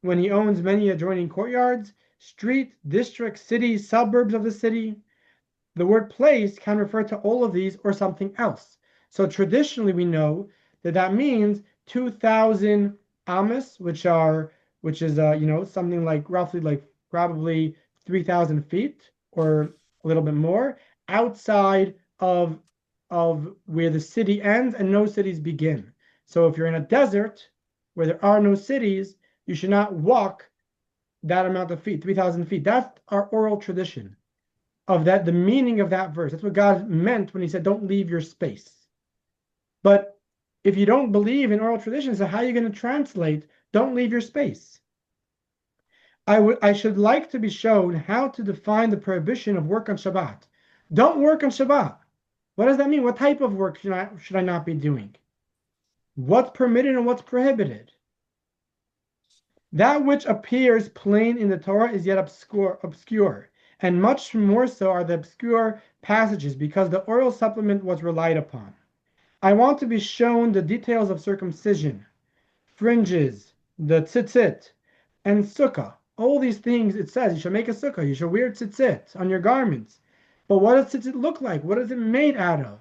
when he owns many adjoining courtyards, street, district, city, suburbs of the city? The word place can refer to all of these or something else. So traditionally we know that means 2,000 amas, which is something like roughly like probably 3,000 feet or a little bit more outside of where the city ends and no cities begin. So if you're in a desert, where there are no cities, you should not walk that amount of feet, 3,000 feet. That's our oral tradition of that, the meaning of that verse. That's what God meant when he said, don't leave your space. But if you don't believe in oral tradition, so how are you going to translate, don't leave your space? I should like to be shown how to define the prohibition of work on Shabbat. Don't work on Shabbat. What does that mean? What type of work should I not be doing? What's permitted and what's prohibited? That which appears plain in the Torah is yet obscure, and much more so are the obscure passages because the oral supplement was relied upon. I want to be shown the details of circumcision, fringes, the tzitzit, and sukkah. All these things, it says you should make a sukkah, you should wear tzitzit on your garments. But what does tzitzit look like? What is it made out of?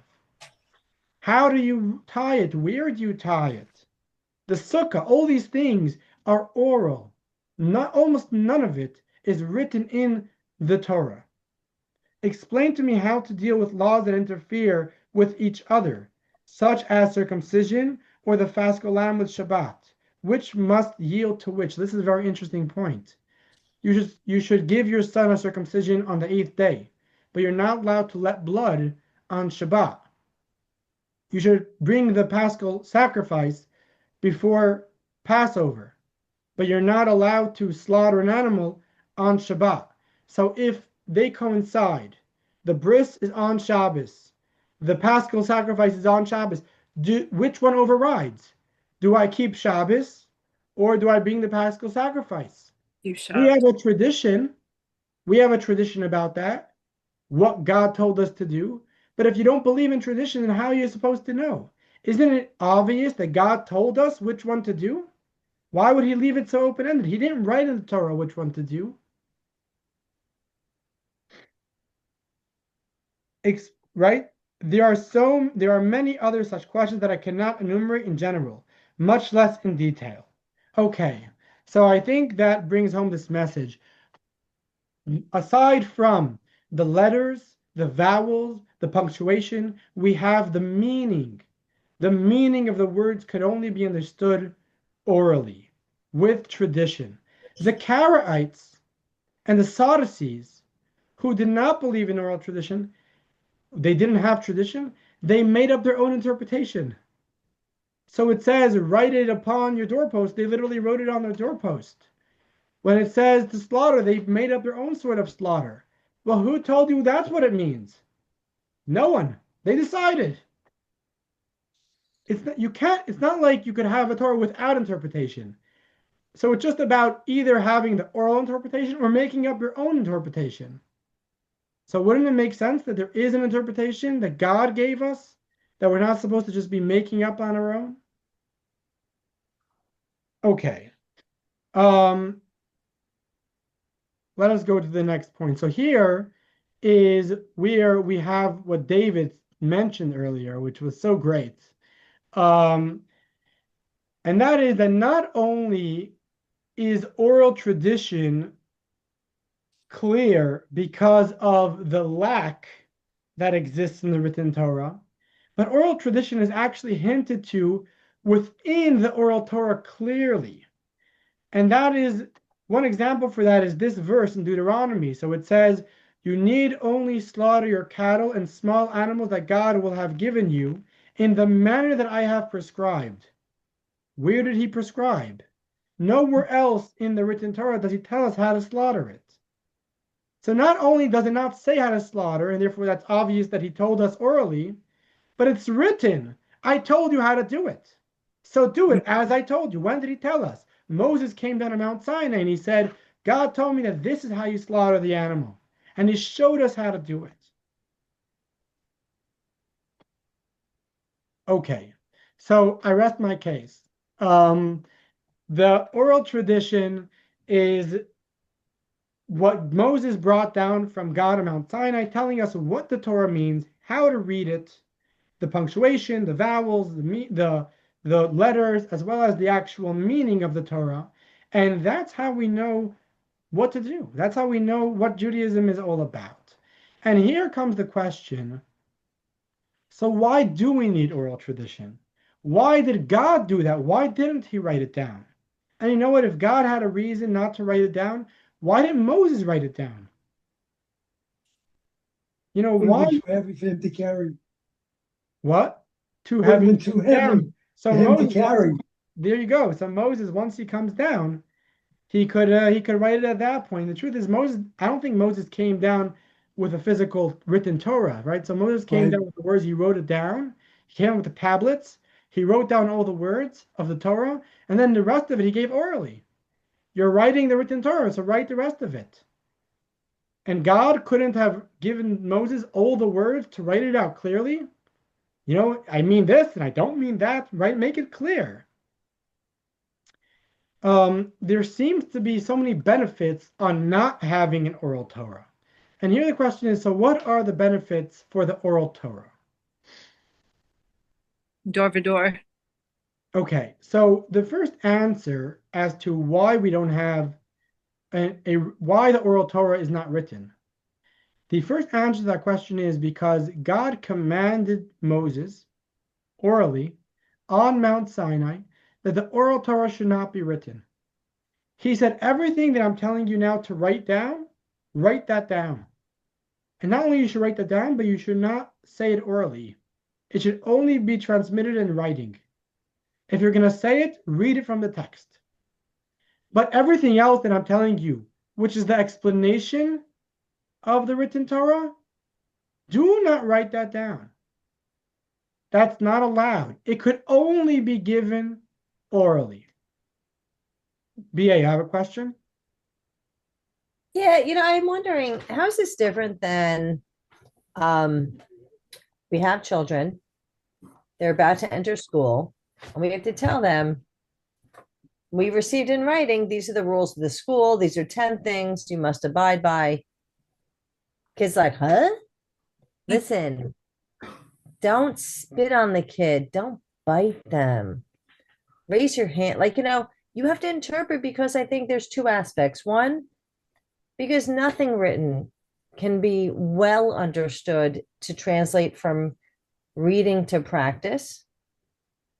How do you tie it? Where do you tie it? The sukkah, all these things are oral. Almost none of it is written in the Torah. Explain to me how to deal with laws that interfere with each other, such as circumcision or the Paschal lamb with Shabbat. Which must yield to which? This is a very interesting point. You should give your son a circumcision on the 8th day, but you're not allowed to let blood on Shabbat. You should bring the Paschal sacrifice before Passover, but you're not allowed to slaughter an animal on Shabbat. So if they coincide, the bris is on Shabbos, the Paschal sacrifice is on Shabbos, which one overrides? Do I keep Shabbos or do I bring the Paschal sacrifice? You should. We have a tradition. We have a tradition about that, what God told us to do. But if you don't believe in tradition, then how are you supposed to know? Isn't it obvious that God told us which one to do? Why would he leave it so open-ended? He didn't write in the Torah which one to do. Right? There are many other such questions that I cannot enumerate in general, much less in detail. Okay, so I think that brings home this message. Aside from the letters, the vowels, the punctuation, we have the meaning. The meaning of the words could only be understood orally, with tradition. The Karaites and the Sadducees, who did not believe in oral tradition, they didn't have tradition, they made up their own interpretation. So it says, write it upon your doorpost. They literally wrote it on their doorpost. When it says to slaughter, they've made up their own sort of slaughter. Well, who told you that's what it means? No one. They decided. It's not like you could have a Torah without interpretation. So it's just about either having the oral interpretation or making up your own interpretation. So wouldn't it make sense that there is an interpretation that God gave us that we're not supposed to just be making up on our own? Okay. Let us go to the next point. So here is where we have what David mentioned earlier, which was so great. And that is that not only is oral tradition clear because of the lack that exists in the written Torah, but oral tradition is actually hinted to within the oral Torah clearly. And that is one example for that is this verse in Deuteronomy. So it says, you need only slaughter your cattle and small animals that God will have given you in the manner that I have prescribed. Where did he prescribe? Nowhere else in the written Torah does he tell us how to slaughter it. So not only does it not say how to slaughter, and therefore that's obvious that he told us orally, but it's written. I told you how to do it. So do it as I told you. When did he tell us? Moses came down to Mount Sinai and he said, God told me that this is how you slaughter the animal. And he showed us how to do it. Okay, so I rest my case. The oral tradition is what Moses brought down from God on Mount Sinai, telling us what the Torah means, how to read it, the punctuation, the vowels, the letters, as well as the actual meaning of the Torah. And that's how we know what to do. That's how we know what Judaism is all about. And here comes the question. So why do we need oral tradition? Why did God do that? Why didn't he write it down? And you know what? If God had a reason not to write it down, why didn't Moses write it down? You know, Would have why? been too heavy for him to carry. What? Too Would have heavy been to too carry. heavy So for him to Moses, carry. there you go. So Moses, once he comes down, he could write it at that point. The truth is, Moses, I don't think Moses came down with a physical written Torah, right? So Moses came Right. down with the words, he wrote it down. He came with the tablets. He wrote down all the words of the Torah, and then the rest of it he gave orally. You're writing the written Torah, so write the rest of it. And God couldn't have given Moses all the words to write it out clearly. You know, I mean this and I don't mean that, right? Make it clear. There seems to be so many benefits on not having an oral Torah. And here the question is, so what are the benefits for the oral Torah? Door for door. Okay, so the first answer as to why we don't have why the oral Torah is not written. The first answer to that question is because God commanded Moses orally on Mount Sinai that the oral Torah should not be written. He said, everything that I'm telling you now to write down, write that down. And not only you should write that down, but you should not say it orally. It should only be transmitted in writing. If you're going to say it, read it from the text. But everything else that I'm telling you, which is the explanation of the written Torah, do not write that down. That's not allowed. It could only be given orally. BA, you have a question? Yeah, I'm wondering, how is this different than we have children, they're about to enter school, and we have to tell them, we received in writing, these are the rules of the school, these are 10 things you must abide by. Kids like, huh? Listen, don't spit on the kid, don't bite them. Raise your hand. Like, you have to interpret, because I think there's two aspects. One, because nothing written can be well understood to translate from reading to practice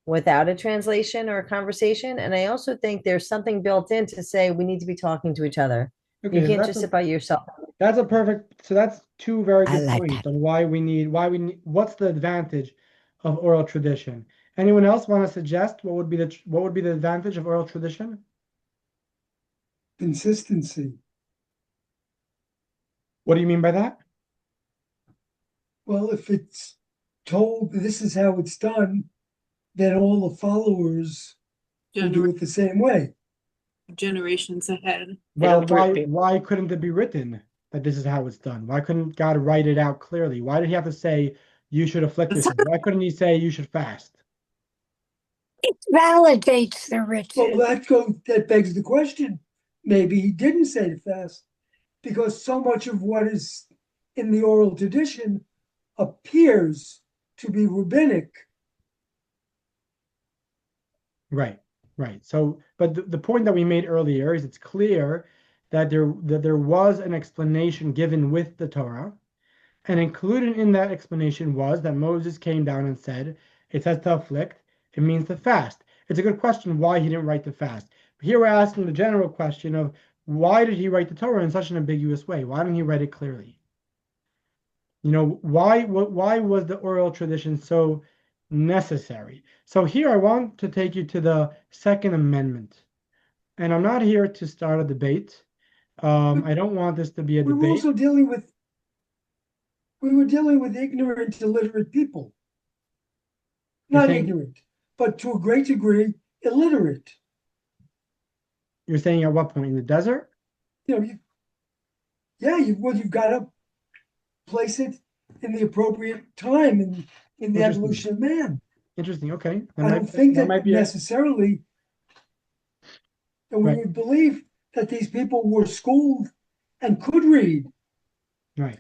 without a translation or a conversation. And I also think there's something built in to say we need to be talking to each other. You Okay, can't just sit by yourself. that's a perfect, so that's two very I good like points that. on why we need, what's the advantage of oral tradition? Anyone else want to suggest what would be the advantage of oral tradition? Consistency. What do you mean by that? Well, if it's told this is how it's done, then all the followers will do it the same way. Generations ahead. Well, don't repeat. why couldn't it be written that this is how it's done? Why couldn't God write it out clearly? Why did he have to say you should afflict yourself? Why couldn't he say you should fast? It validates the Well, written. that begs the question. Maybe he didn't say to fast, because so much of what is in the oral tradition appears to be rabbinic. Right, right. So, but the point that we made earlier is it's clear that there was an explanation given with the Torah, and included in that explanation was that Moses came down and said, it says to afflict, it means to fast. It's a good question why he didn't write to fast. But here we're asking the general question of why did he write the Torah in such an ambiguous way? Why didn't he write it clearly? You know, why was the oral tradition so necessary? So here I want to take you to the Second Amendment. And I'm not here to start a debate. I don't want this to be a We were debate. also dealing with ignorant, illiterate people. You're Not saying ignorant, but to a great degree, illiterate. you're saying at what point in the desert? You've got to place it in the appropriate time in the Interesting. evolution of man. Interesting. Okay. I don't think that might be necessarily that we Right. would believe that these people were schooled and could read. Right.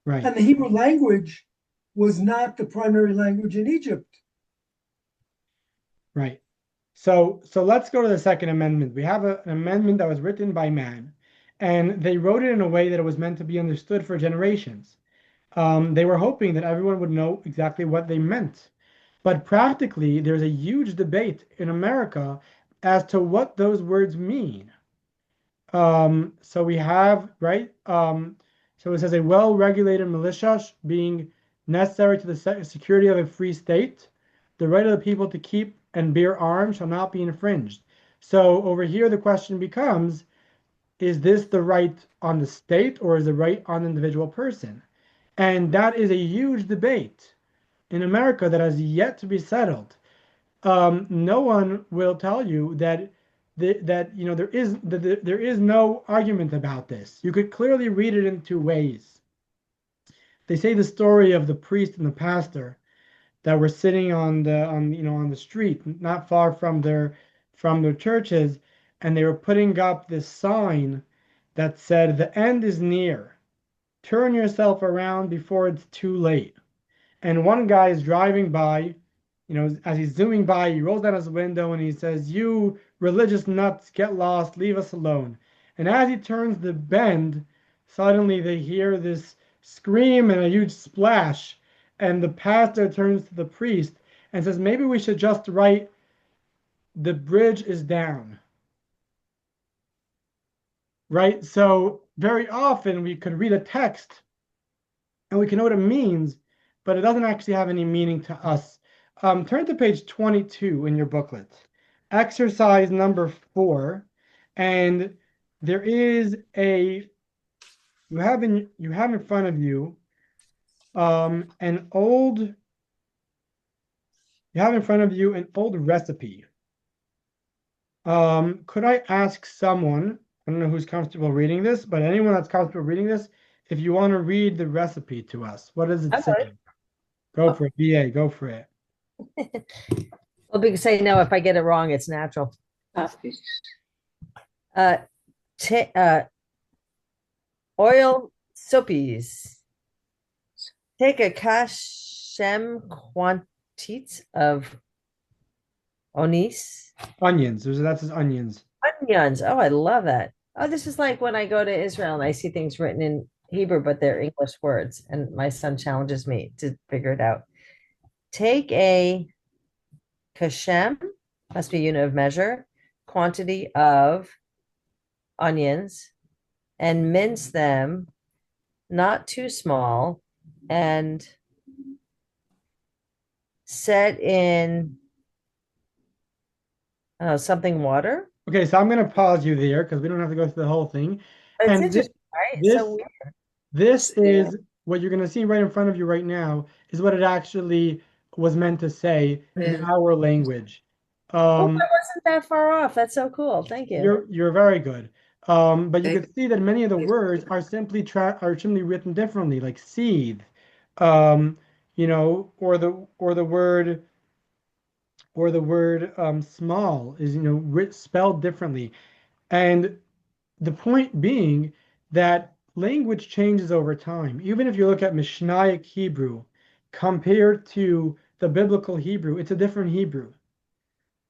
Right. And the Hebrew language was not the primary language in Egypt. Right. So let's go to the Second Amendment. We have an amendment that was written by man, and they wrote it in a way that it was meant to be understood for generations. They were hoping that everyone would know exactly what they meant. But practically, there's a huge debate in America as to what those words mean. So we have, right? So it says a well-regulated militia being necessary to the security of a free state. The right of the people to keep and bear arms shall not be infringed. So over here, the question becomes, is this the right on the state or is the right on the individual person? And that is a huge debate in America that has yet to be settled. No one will tell you that there is no argument about this. You could clearly read it in two ways. They say the story of the priest and the pastor that were sitting on the street, not far from their churches, and they were putting up this sign that said, "The end is near. Turn yourself around before it's too late." And one guy is driving by, as he's zooming by, he rolls down his window and he says, "You religious nuts, get lost, leave us alone." And as he turns the bend, suddenly they hear this scream and a huge splash. And the pastor turns to the priest and says, "Maybe we should just write, 'The bridge is down.'" Right? So very often we could read a text and we can know what it means, but it doesn't actually have any meaning to us. Turn to page 22 in your booklet, exercise number 4, and there is you have in front of you an old recipe. Could I ask someone, I don't know who's comfortable reading this, but anyone that's comfortable reading this, if you want to read the recipe to us, what does it say? Go for it, BA, go for it. Well, because say no, if I get it wrong, it's natural. Uh, oil soapies. Take a kashem quantities of onions. That says onions. Onions. Oh, I love that. Oh, this is like when I go to Israel and I see things written in Hebrew, but they're English words, and my son challenges me to figure it out. Take a kashem, must be a unit of measure, quantity of onions, and mince them not too small, and set in something water. Okay, so I'm going to pause you there because we don't have to go through the whole thing. It's And interesting, right? this, So weird. this is what you're going to see right in front of you right now is what it actually was meant to say in our language. Oh, I wasn't that far off. That's so cool. Thank you. You're very good. But you can see that many of the words are simply written differently, like seethe, or the word small is spelled differently. And the point being that language changes over time. Even if you look at Mishnaic Hebrew compared to the biblical Hebrew, it's a different Hebrew.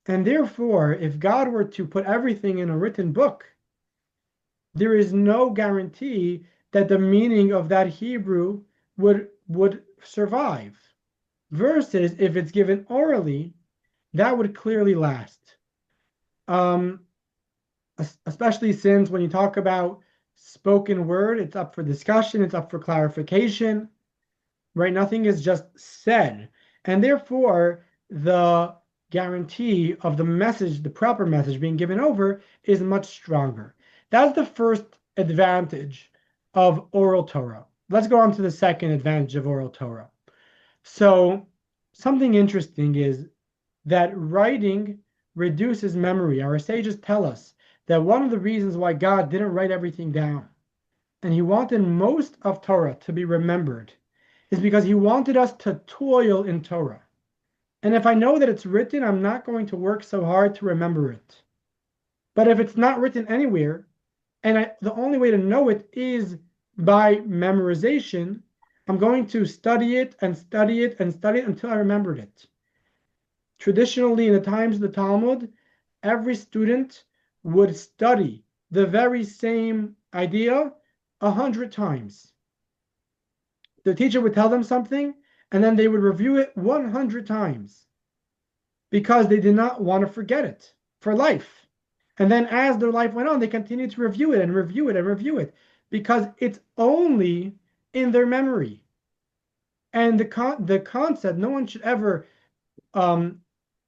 And therefore, if God were to put everything in a written book, there is no guarantee that the meaning of that Hebrew would survive. Versus if it's given orally, that would clearly last. Especially since when you talk about spoken word, it's up for discussion, it's up for clarification, right? Nothing is just said. And therefore, the guarantee of the message, the proper message being given over, is much stronger. That's the first advantage of oral Torah. Let's go on to the second advantage of oral Torah. So, something interesting is that writing reduces memory. Our sages tell us that one of the reasons why God didn't write everything down, and he wanted most of Torah to be remembered, is because he wanted us to toil in Torah. And if I know that it's written, I'm not going to work so hard to remember it. But if it's not written anywhere, and the only way to know it is by memorization, I'm going to study it and study it and study it until I remembered it. Traditionally, in the times of the Talmud, every student would study the very same idea 100 times. The teacher would tell them something, and then they would review it 100 times because they did not want to forget it for life. And then as their life went on, they continued to review it and review it and review it because it's only in their memory. And the concept, no one should ever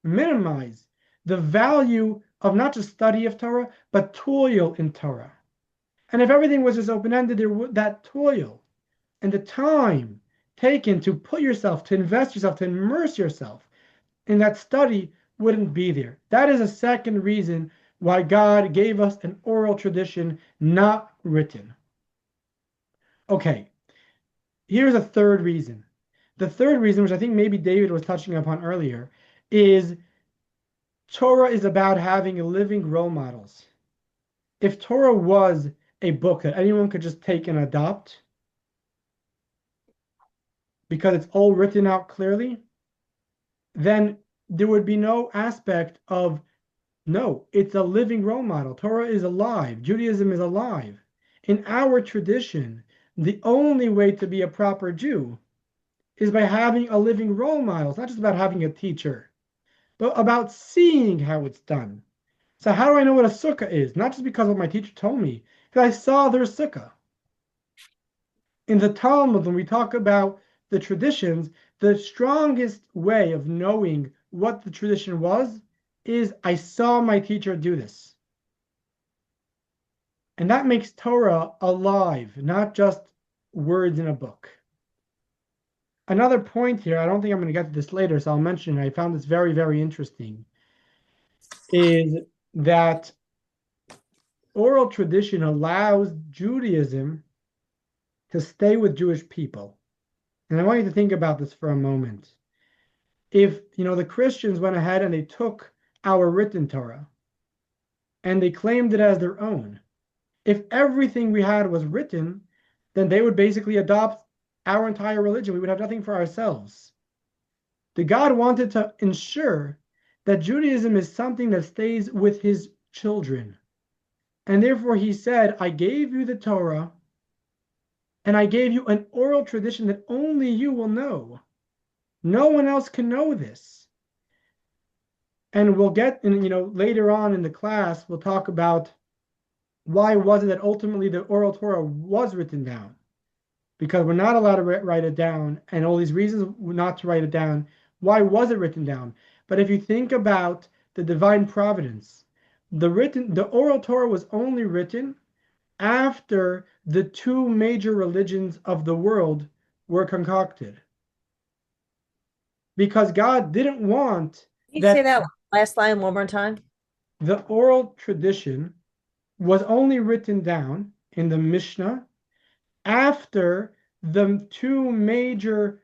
minimize the value of not just study of Torah, but toil in Torah. And if everything was just open-ended, there would that toil and the time taken to put yourself, to invest yourself, to immerse yourself in that study wouldn't be there. That is a second reason why God gave us an oral tradition, not written. Okay, here's a third reason. The third reason, which I think maybe David was touching upon earlier, is Torah is about having living role models. If Torah was a book that anyone could just take and adopt, because it's all written out clearly, then there would be no aspect of, no, it's a living role model. Torah is alive. Judaism is alive. In our tradition, the only way to be a proper Jew is by having a living role model. It's not just about having a teacher, but about seeing how it's done. So how do I know what a sukkah is? Not just because of what my teacher told me, because I saw their sukkah. In the Talmud, when we talk about the traditions, the strongest way of knowing what the tradition was is I saw my teacher do this. And that makes Torah alive, not just words in a book. Another point here, I don't think I'm going to get to this later, so I'll mention it. I found this very, very interesting, is that oral tradition allows Judaism to stay with Jewish people. And I want you to think about this for a moment. If, the Christians went ahead and they took our written Torah and they claimed it as their own, if everything we had was written, then they would basically adopt our entire religion. We would have nothing for ourselves. The God wanted to ensure that Judaism is something that stays with his children. And therefore he said, I gave you the Torah and I gave you an oral tradition that only you will know. No one else can know this. And we'll get in, later on in the class, we'll talk about why was it that ultimately the oral Torah was written down? Because we're not allowed to write it down, and all these reasons not to write it down. Why was it written down? But if you think about the divine providence, the oral Torah was only written after the two major religions of the world were concocted. Because God didn't want Can you that say that last line one more time? the oral tradition was only written down in the Mishnah after the two major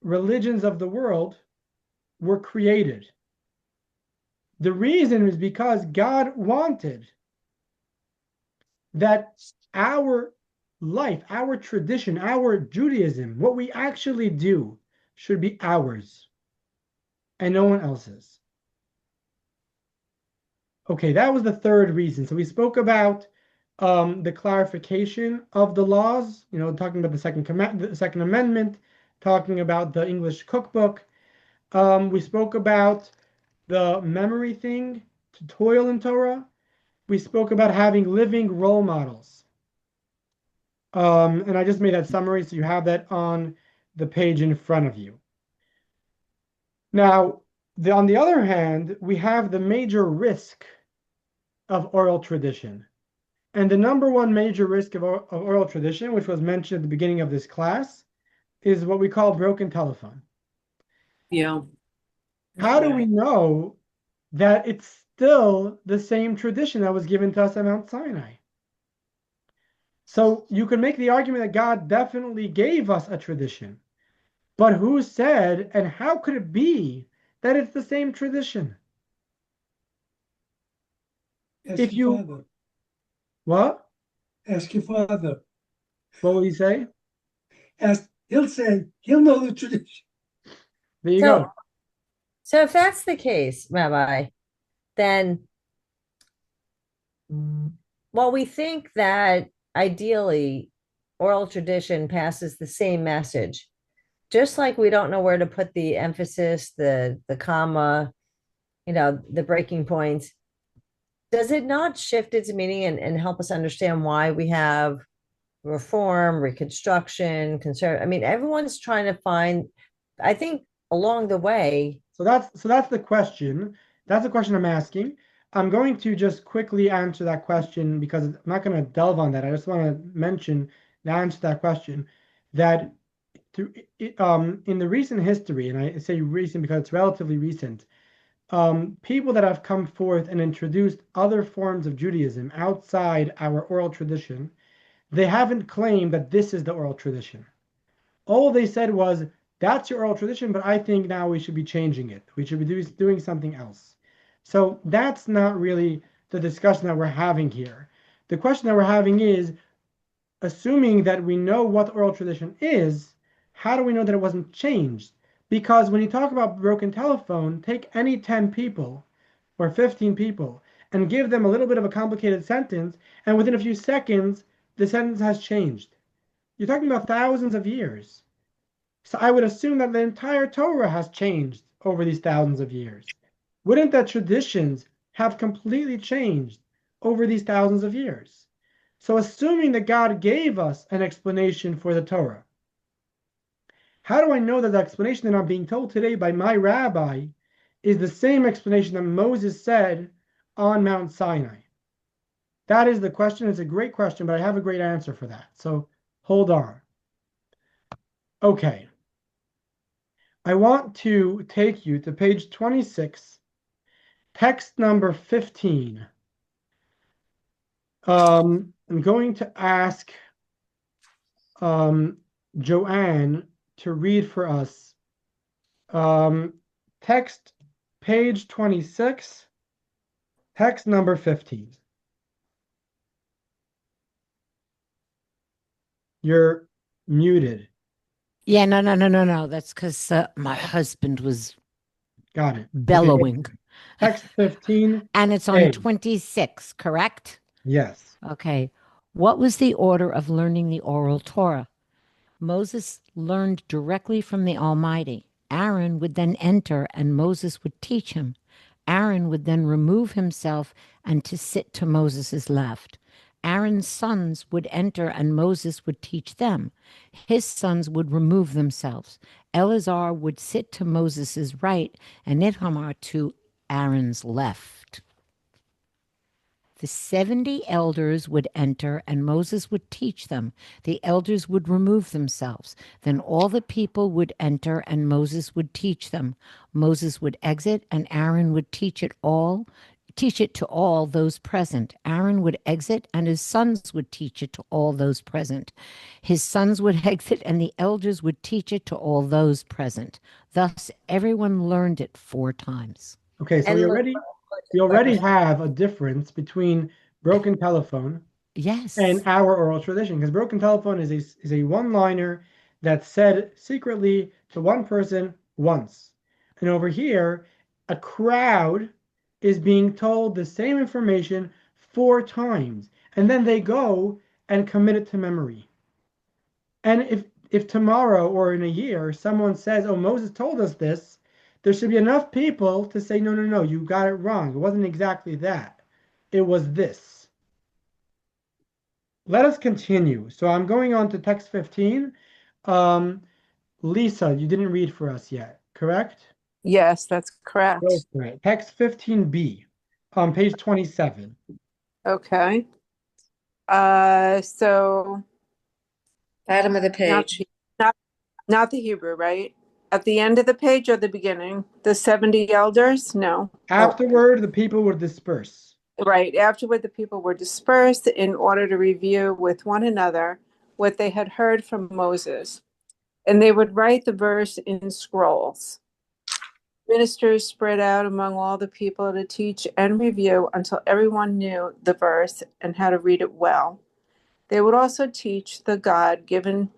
religions of the world were created. The reason is because God wanted that our life, our tradition, our Judaism, what we actually do should be ours and no one else's. Okay, that was the third reason. So we spoke about the clarification of the laws, talking about the Second Amendment, talking about the English cookbook. We spoke about the memory thing, to toil in Torah. We spoke about having living role models. And I just made that summary, so you have that on the page in front of you. Now, on the other hand, we have the major risk of oral tradition. And the number one major risk of oral tradition, which was mentioned at the beginning of this class, is what we call broken telephone. Yeah. How do we know that it's still the same tradition that was given to us at Mount Sinai? So you can make the argument that God definitely gave us a tradition, but who said and how could it be that it's the same tradition? Ask If your you father. what? Ask your father. What will he say? He'll say he'll know the tradition. There you So, go. so if that's the case, Rabbi, then while we think that ideally oral tradition passes the same message, just like we don't know where to put the emphasis, the comma, the breaking points, does it not shift its meaning and help us understand why we have reform, reconstruction, concern? I mean, everyone's trying to find, I think, along the way. So that's the question. That's the question I'm asking. I'm going to just quickly answer that question because I'm not going to delve on that. I just want to mention the answer to that question that in the recent history, and I say recent because it's relatively recent, people that have come forth and introduced other forms of Judaism outside our oral tradition, they haven't claimed that this is the oral tradition. All they said was, that's your oral tradition, but I think now we should be changing it. We should be doing something else. So that's not really the discussion that we're having here. The question that we're having is, assuming that we know what oral tradition is, how do we know that it wasn't changed? Because when you talk about broken telephone, take any 10 people or 15 people and give them a little bit of a complicated sentence, and within a few seconds, the sentence has changed. You're talking about thousands of years. So I would assume that the entire Torah has changed over these thousands of years. Wouldn't the traditions have completely changed over these thousands of years? So assuming that God gave us an explanation for the Torah, how do I know that the explanation that I'm being told today by my rabbi is the same explanation that Moses said on Mount Sinai? That is the question. It's a great question, but I have a great answer for that. So hold on. Okay. I want to take you to page 26, text number 15. I'm going to ask Joanne to read for us text page 26, text number 15. You're muted. Yeah, no. That's because my husband was Got it. bellowing. Okay. Text 15. And it's on 26, correct? Yes. Okay. What was the order of learning the oral Torah? Moses learned directly from the Almighty. Aaron would then enter and Moses would teach him. Aaron would then remove himself and to sit to Moses' left. Aaron's sons would enter and Moses would teach them. His sons would remove themselves. Eleazar would sit to Moses' right and Ithamar to Aaron's left. The 70 elders would enter and Moses would teach them. The elders would remove themselves. Then all the people would enter and Moses would teach them. Moses would exit and Aaron would teach it to all those present. Aaron would exit and his sons would teach it to all those present. His sons would exit and the elders would teach it to all those present. Thus everyone learned it 4 times. Okay, so we already have a difference between broken telephone and our oral tradition, because broken telephone is a one-liner that's said secretly to one person once. And over here, a crowd is being told the same information 4 times, and then they go and commit it to memory. And if tomorrow or in a year someone says, "Oh, Moses told us this," there should be enough people to say, no, you got it wrong. It wasn't exactly that. It was this. Let us continue. So I'm going on to text 15. Lisa, you didn't read for us yet, correct? Yes, that's correct. Go for it. Text 15b on page 27. Okay. So Bottom of the page. not the Hebrew, right? At the end of the page or the beginning? The 70 elders? No. Afterward, the people would disperse. Right. Afterward, the people were dispersed in order to review with one another what they had heard from Moses. And they would write the verse in scrolls. Ministers spread out among all the people to teach and review until everyone knew the verse and how to read it well. They would also teach the God-given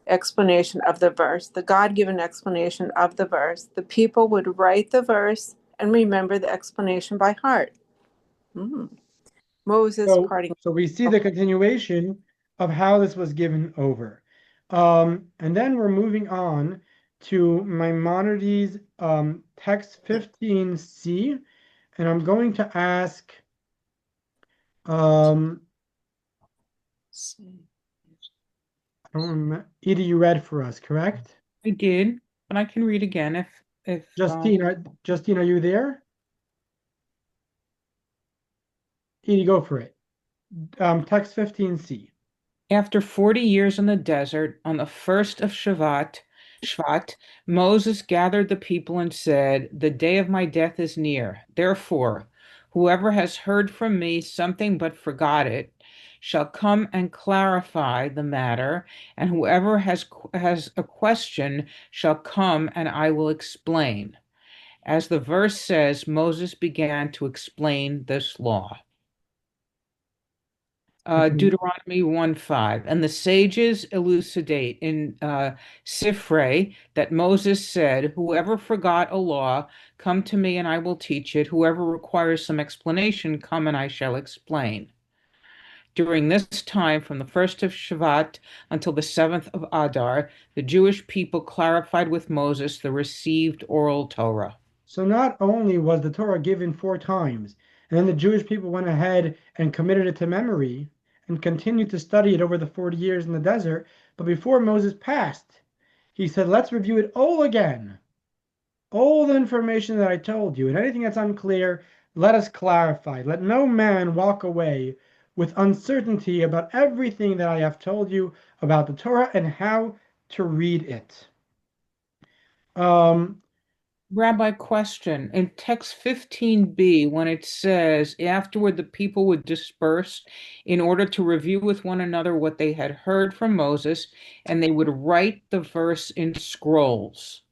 explanation of the verse. The God-given explanation of the verse. The people would write the verse and remember the explanation by heart. Moses parting. So we see the continuation of how this was given over. And then we're moving on to Maimonides text 15c, and I'm going to ask I don't remember. Edie, you read for us, correct? I did, but I can read again if Justine, are you there? Edie, go for it. Text 15c. After 40 years in the desert, on the first of Shvat, Moses gathered the people and said, "The day of my death is near. Therefore, whoever has heard from me something but forgot it shall come and clarify the matter, and whoever has a question shall come and I will explain." As the verse says, Moses began to explain this law. Deuteronomy 1:5. And the sages elucidate in Sifrei that Moses said, "Whoever forgot a law, come to me and I will teach it. Whoever requires some explanation, come and I shall explain." During this time, from the first of Shvat until the seventh of Adar, the Jewish people clarified with Moses the received oral Torah. So not only was the Torah given 4 times, and then the Jewish people went ahead and committed it to memory and continued to study it over the 40 years in the desert, but before Moses passed, he said, let's review it all again. All the information that I told you, and anything that's unclear, let us clarify. Let no man walk away with uncertainty about everything that I have told you about the Torah and how to read it. Rabbi, question. In text 15b, when it says, afterward the people would disperse in order to review with one another what they had heard from Moses, and they would write the verse in scrolls.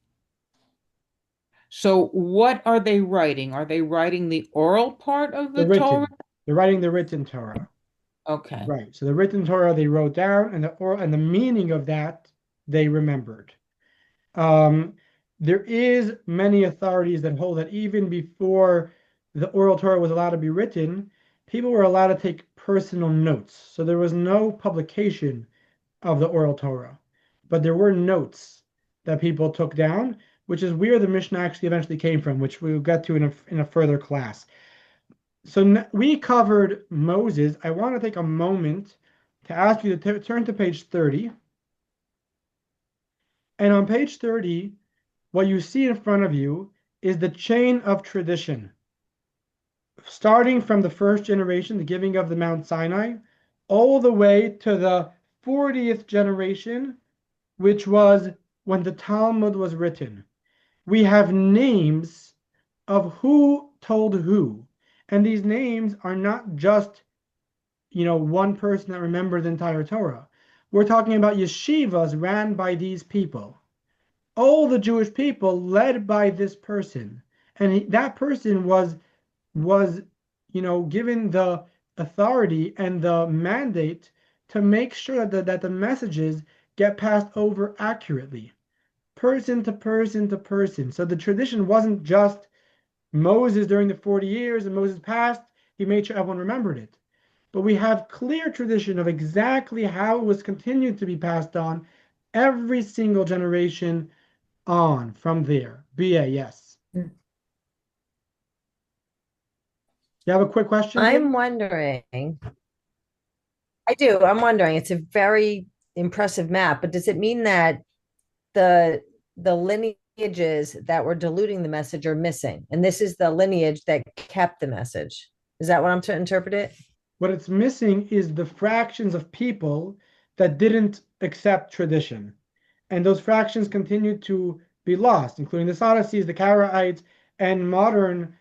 So what are they writing? Are they writing the oral part of The the Torah? written. They're writing the written Torah. Okay. Right. So the written Torah they wrote down, and the oral and the meaning of that they remembered. Um, there is many authorities that hold that even before the oral Torah was allowed to be written, people were allowed to take personal notes. So there was no publication of the oral Torah, but there were notes that people took down, which is where the Mishnah actually eventually came from, which we'll get to in a further class. So we covered Moses. I want to take a moment to ask you to turn to page 30. And on page 30, what you see in front of you is the chain of tradition, starting from the first generation, the giving of the Mount Sinai, all the way to the 40th generation, which was when the Talmud was written. We have names of who told who. And these names are not just, one person that remembered the entire Torah. We're talking about yeshivas ran by these people. All the Jewish people led by this person. And that person was given the authority and the mandate to make sure that the messages get passed over accurately, person to person to person. So the tradition wasn't just Moses during the 40 years and Moses passed, he made sure everyone remembered it. But we have clear tradition of exactly how it was continued to be passed on every single generation on from there. BA, yes. You have a quick question, BA? I'm wondering, I do. I'm wondering, it's a very impressive map, but does it mean that the lineages that were diluting the message are missing? And this is the lineage that kept the message. Is that what I'm to interpret it? What it's missing is the fractions of people that didn't accept tradition. And those fractions continue to be lost, including the Sadducees, the Karaites, and modern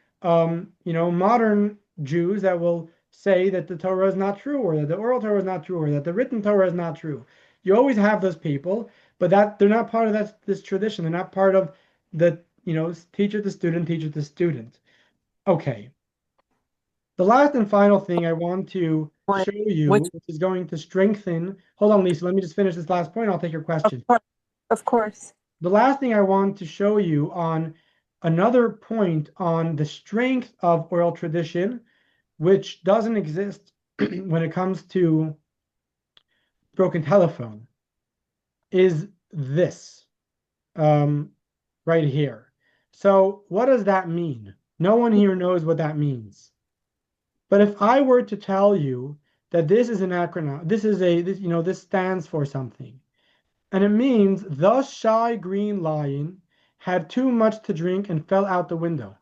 Jews that will say that the Torah is not true, or that the oral Torah is not true, or that the written Torah is not true. You always have those people, but that they're not part of this tradition. They're not part of the teacher to student, teacher to student. Okay. The last and final thing I want to show you, which is going to strengthen. Hold on, Lisa. Let me just finish this last point. I'll take your question. Of course. The last thing I want to show you on another point on the strength of oral tradition, which doesn't exist when it comes to broken telephone, is this right here. So what does that mean? No one here knows what that means. But if I were to tell you that this is an acronym, this stands for something. And it means the shy green lion had too much to drink and fell out the window.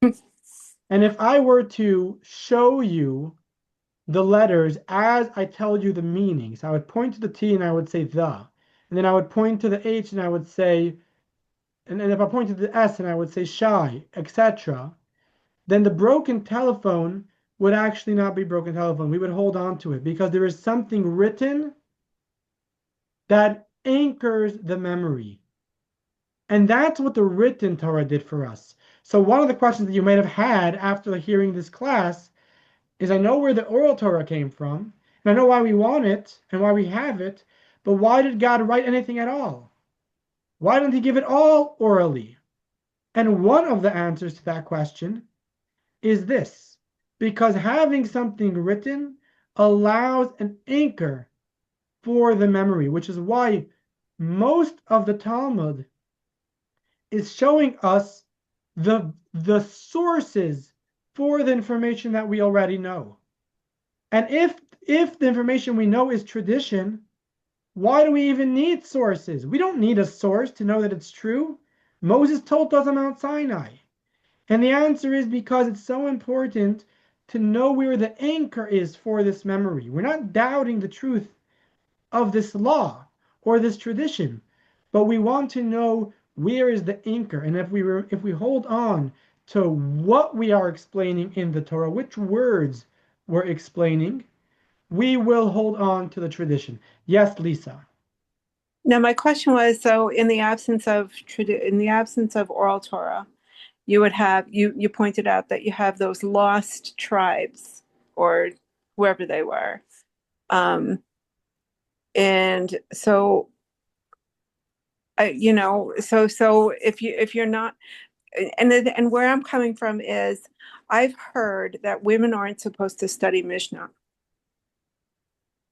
And if I were to show you the letters as I tell you the meanings, I would point to the T and I would say the. And then I would point to the H and I would say, and if I pointed to the S and I would say shy, etc., then the broken telephone would actually not be broken telephone. We would hold on to it because there is something written that anchors the memory. And that's what the written Torah did for us. So one of the questions that you might have had after hearing this class is, I know where the oral Torah came from, and I know why we want it and why we have it, but why did God write anything at all? Why didn't he give it all orally? And one of the answers to that question is this: because having something written allows an anchor for the memory, which is why most of the Talmud is showing us the sources for the information that we already know. And if the information we know is tradition, why do we even need sources? We don't need a source to know that it's true. Moses told us on Mount Sinai. And the answer is because it's so important to know where the anchor is for this memory. We're not doubting the truth of this law or this tradition, but we want to know where is the anchor. And if we hold on to what we are explaining in the Torah, which words we're explaining, we will hold on to the tradition. Yes, Lisa. Now, my question was, so in the absence of oral Torah, you would have, you pointed out that you have those lost tribes or whoever they were. And so, so if you're not, and where I'm coming from is, I've heard that women aren't supposed to study Mishnah.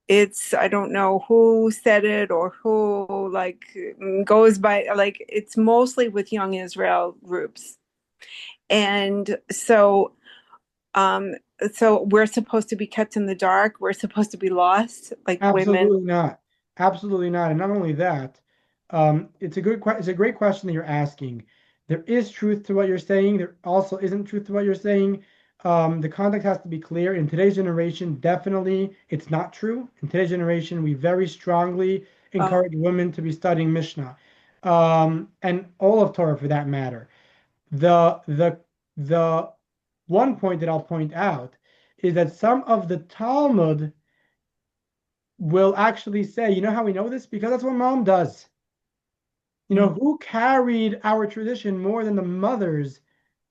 I don't know who said it or who goes by, it's mostly with Young Israel groups. And so we're supposed to be kept in the dark. We're supposed to be lost, like Absolutely women. not. Absolutely not. And not only that, it's a great question that you're asking. There is truth to what you're saying. There also isn't truth to what you're saying. The context has to be clear. In today's generation, definitely it's not true. In today's generation, we very strongly encourage women to be studying Mishnah, and all of Torah for that matter. The one point that I'll point out is that some of the Talmud will actually say, you know how we know this? Because that's what mom does. You know, who carried our tradition more than the mothers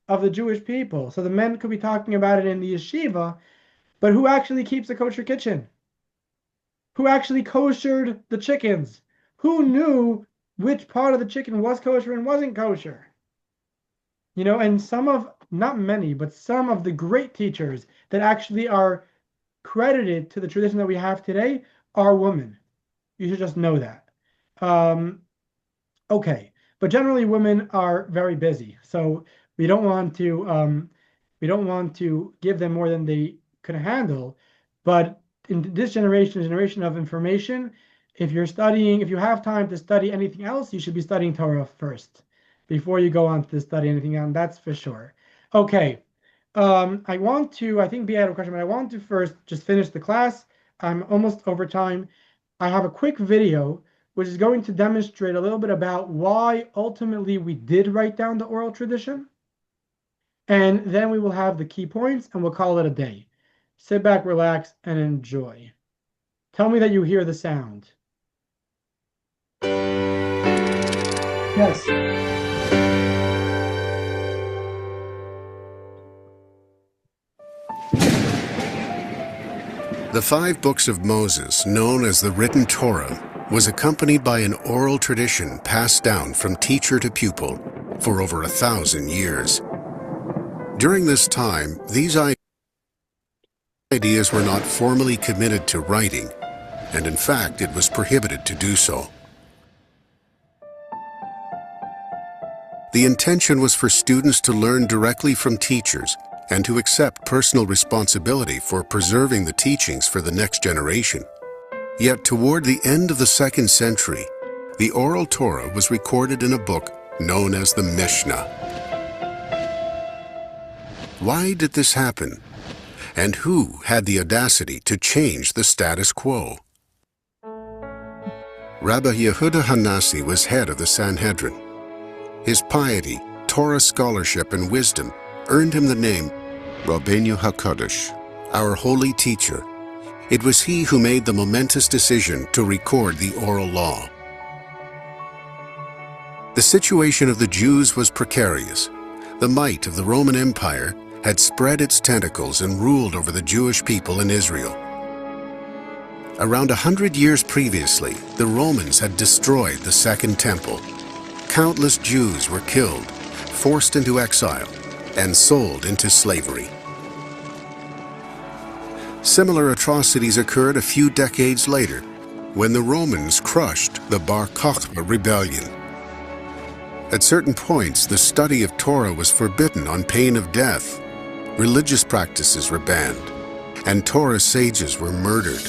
of the Jewish people? So the men could be talking about it in the yeshiva, but who actually keeps a kosher kitchen? Who actually koshered the chickens? Who knew which part of the chicken was kosher and wasn't kosher? You know, and not many, but some of the great teachers that actually are credited to the tradition that we have today are women. You should just know that. Okay, but generally women are very busy, so we don't want to give them more than they could handle. But in this generation, a generation of information, if you have time to study anything else, you should be studying Torah first before you go on to study anything else. That's for sure. Okay. I think Bea had a question, but I want to first just finish the class. I'm almost over time. I have a quick video which is going to demonstrate a little bit about why ultimately we did write down the oral tradition. And then we will have the key points and we'll call it a day. Sit back, relax, and enjoy. Tell me that you hear the sound. Yes. The 5 books of Moses, known as the written Torah, was accompanied by an oral tradition passed down from teacher to pupil for over 1,000 years. During this time, these ideas were not formally committed to writing, and in fact it was prohibited to do so. The intention was for students to learn directly from teachers and to accept personal responsibility for preserving the teachings for the next generation. Yet toward the end of the 2nd century, the Oral Torah was recorded in a book known as the Mishnah. Why did this happen? And who had the audacity to change the status quo? Rabbi Yehuda Hanassi was head of the Sanhedrin. His piety, Torah scholarship, and wisdom earned him the name Rabbeinu HaKadosh, our holy teacher. It was he who made the momentous decision to record the oral law. The situation of the Jews was precarious. The might of the Roman Empire had spread its tentacles and ruled over the Jewish people in Israel. Around 100 years previously, the Romans had destroyed the Second Temple. Countless Jews were killed, forced into exile, and sold into slavery. Similar atrocities occurred a few decades later, when the Romans crushed the Bar Kokhba rebellion. At certain points, the study of Torah was forbidden on pain of death. Religious practices were banned, and Torah sages were murdered.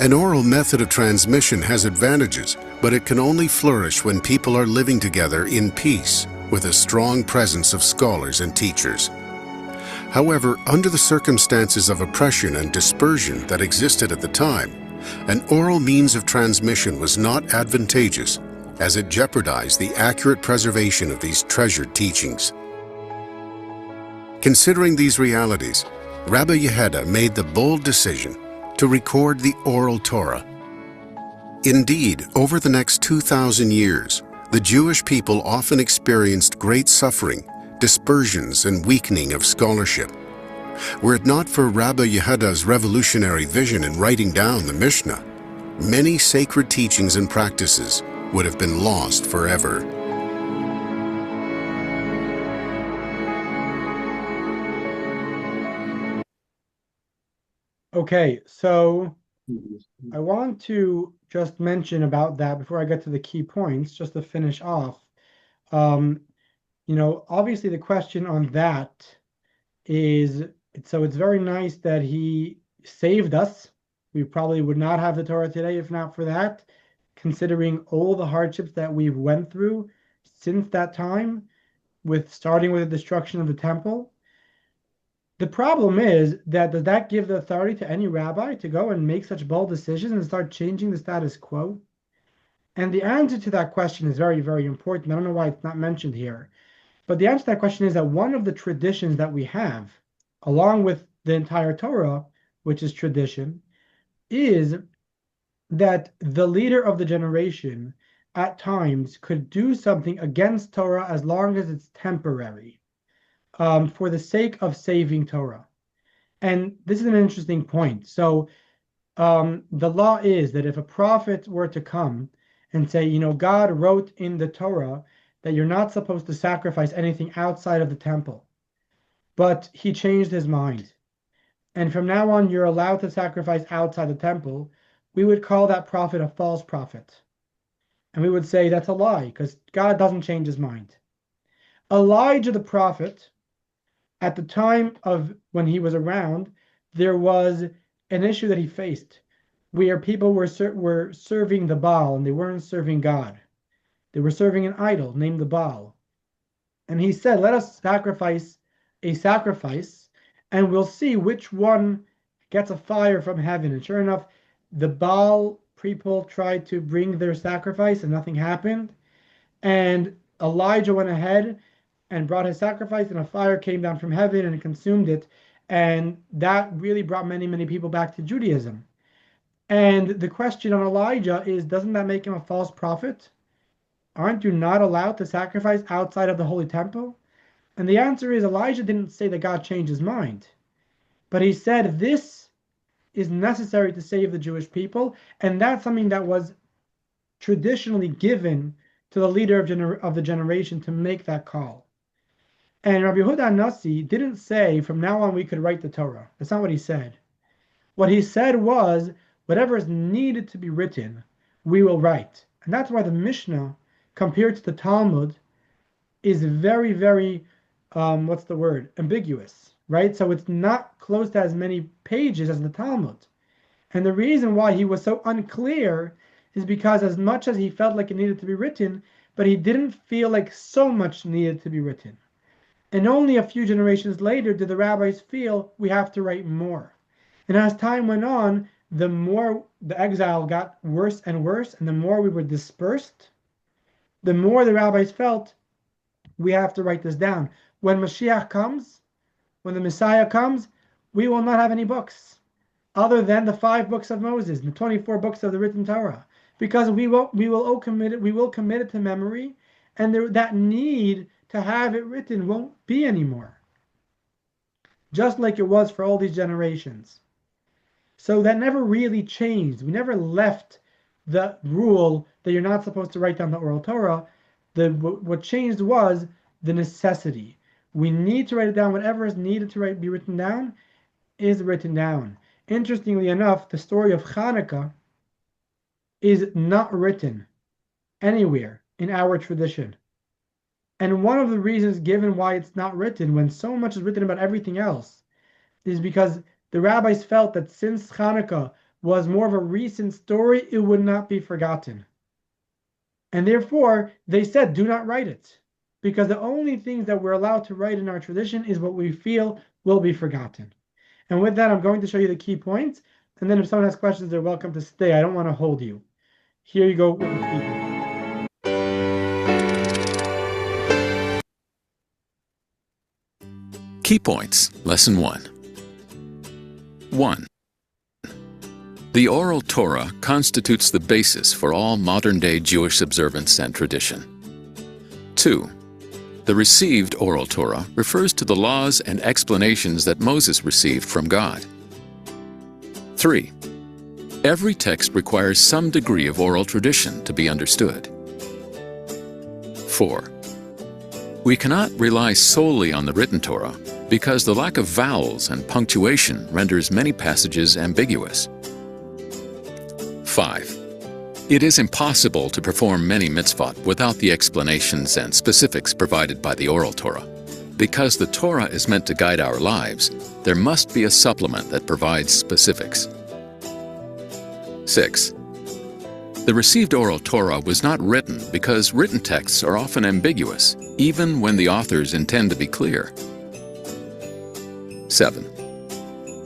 An oral method of transmission has advantages, but it can only flourish when people are living together in peace, with a strong presence of scholars and teachers. However, under the circumstances of oppression and dispersion that existed at the time, an oral means of transmission was not advantageous, as it jeopardized the accurate preservation of these treasured teachings. Considering these realities, Rabbi Yehuda made the bold decision to record the Oral Torah. Indeed, over the next 2,000 years, the Jewish people often experienced great suffering, dispersions, and weakening of scholarship. Were it not for Rabbi Yehuda's revolutionary vision in writing down the Mishnah, many sacred teachings and practices would have been lost forever. Okay, so I want to just mention about that before I get to the key points, just to finish off. Obviously the question on that is, so it's very nice that he saved us. We probably would not have the Torah today if not for that, considering all the hardships that we've went through since that time, starting with the destruction of the temple. The problem is that does that give the authority to any rabbi to go and make such bold decisions and start changing the status quo? And the answer to that question is very, very important. I don't know why it's not mentioned here. But the answer to that question is that one of the traditions that we have, along with the entire Torah, which is tradition, is that the leader of the generation at times could do something against Torah as long as it's temporary, for the sake of saving Torah. And this is an interesting point. So the law is that if a prophet were to come and say, God wrote in the Torah that you're not supposed to sacrifice anything outside of the temple, but he changed his mind. And from now on, you're allowed to sacrifice outside the temple. We would call that prophet a false prophet. And we would say that's a lie because God doesn't change his mind. Elijah the prophet, at the time of when he was around, there was an issue that he faced where people were serving the Baal and they weren't serving God. They were serving an idol named the Baal. And he said, let us sacrifice a sacrifice and we'll see which one gets a fire from heaven. And sure enough, the Baal people tried to bring their sacrifice and nothing happened. And Elijah went ahead and brought his sacrifice, and a fire came down from heaven and consumed it. And that really brought many, many people back to Judaism. And the question on Elijah is, doesn't that make him a false prophet? Aren't you not allowed to sacrifice outside of the holy temple? And the answer is, Elijah didn't say that God changed his mind, but he said this is necessary to save the Jewish people, and that's something that was traditionally given to the leader of the generation to make that call. And Rabbi Yehuda Hanassi didn't say from now on we could write the Torah. That's not what he said. What he said was, whatever is needed to be written, we will write. And that's why the Mishnah, compared to the Talmud, is very, very, what's the word? Ambiguous, right? So it's not close to as many pages as the Talmud. And the reason why he was so unclear is because as much as he felt like it needed to be written, but he didn't feel like so much needed to be written. And only a few generations later did the rabbis feel we have to write more. And as time went on, the more the exile got worse and worse, and the more we were dispersed, the more the rabbis felt we have to write this down. When Mashiach comes, when the Messiah comes, we will not have any books other than the 5 books of Moses, the 24 books of the written Torah, because we will commit it to memory, and that need to have it written won't be anymore, just like it was for all these generations. So that never really changed. We never left the rule that you're not supposed to write down the oral Torah. What changed was the necessity. We need to write it down. Whatever is needed to be written down is written down. Interestingly enough, the story of Hanukkah is not written anywhere in our tradition. And one of the reasons given why it's not written, when so much is written about everything else, is because the rabbis felt that since Hanukkah was more of a recent story, it would not be forgotten. And therefore, they said, do not write it. Because the only things that we're allowed to write in our tradition is what we feel will be forgotten. And with that, I'm going to show you the key points. And then if someone has questions, they're welcome to stay. I don't want to hold you. Here you go with the key points. Key points, Lesson 1. 1. The Oral Torah constitutes the basis for all modern-day Jewish observance and tradition. 2. The received Oral Torah refers to the laws and explanations that Moses received from God. 3. Every text requires some degree of oral tradition to be understood. 4. We cannot rely solely on the written Torah because the lack of vowels and punctuation renders many passages ambiguous. 5. It is impossible to perform many mitzvot without the explanations and specifics provided by the Oral Torah. Because the Torah is meant to guide our lives, there must be a supplement that provides specifics. 6. The received Oral Torah was not written because written texts are often ambiguous, even when the authors intend to be clear. 7.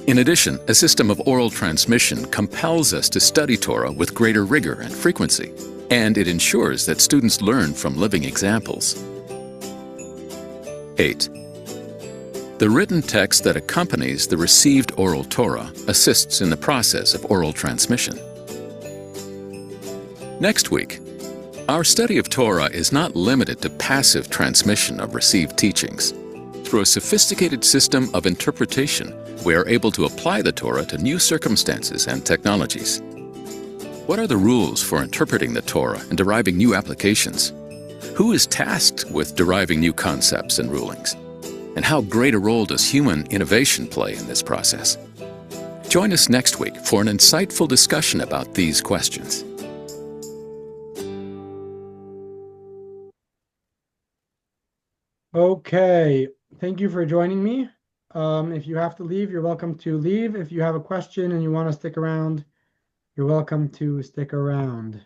In addition, a system of oral transmission compels us to study Torah with greater rigor and frequency, and it ensures that students learn from living examples. 8. The written text that accompanies the received Oral Torah assists in the process of oral transmission. Next week, our study of Torah is not limited to passive transmission of received teachings. Through a sophisticated system of interpretation, we are able to apply the Torah to new circumstances and technologies. What are the rules for interpreting the Torah and deriving new applications? Who is tasked with deriving new concepts and rulings? And how great a role does human innovation play in this process? Join us next week for an insightful discussion about these questions. Okay, thank you for joining me. If you have to leave, you're welcome to leave. If you have a question and you want to stick around, you're welcome to stick around.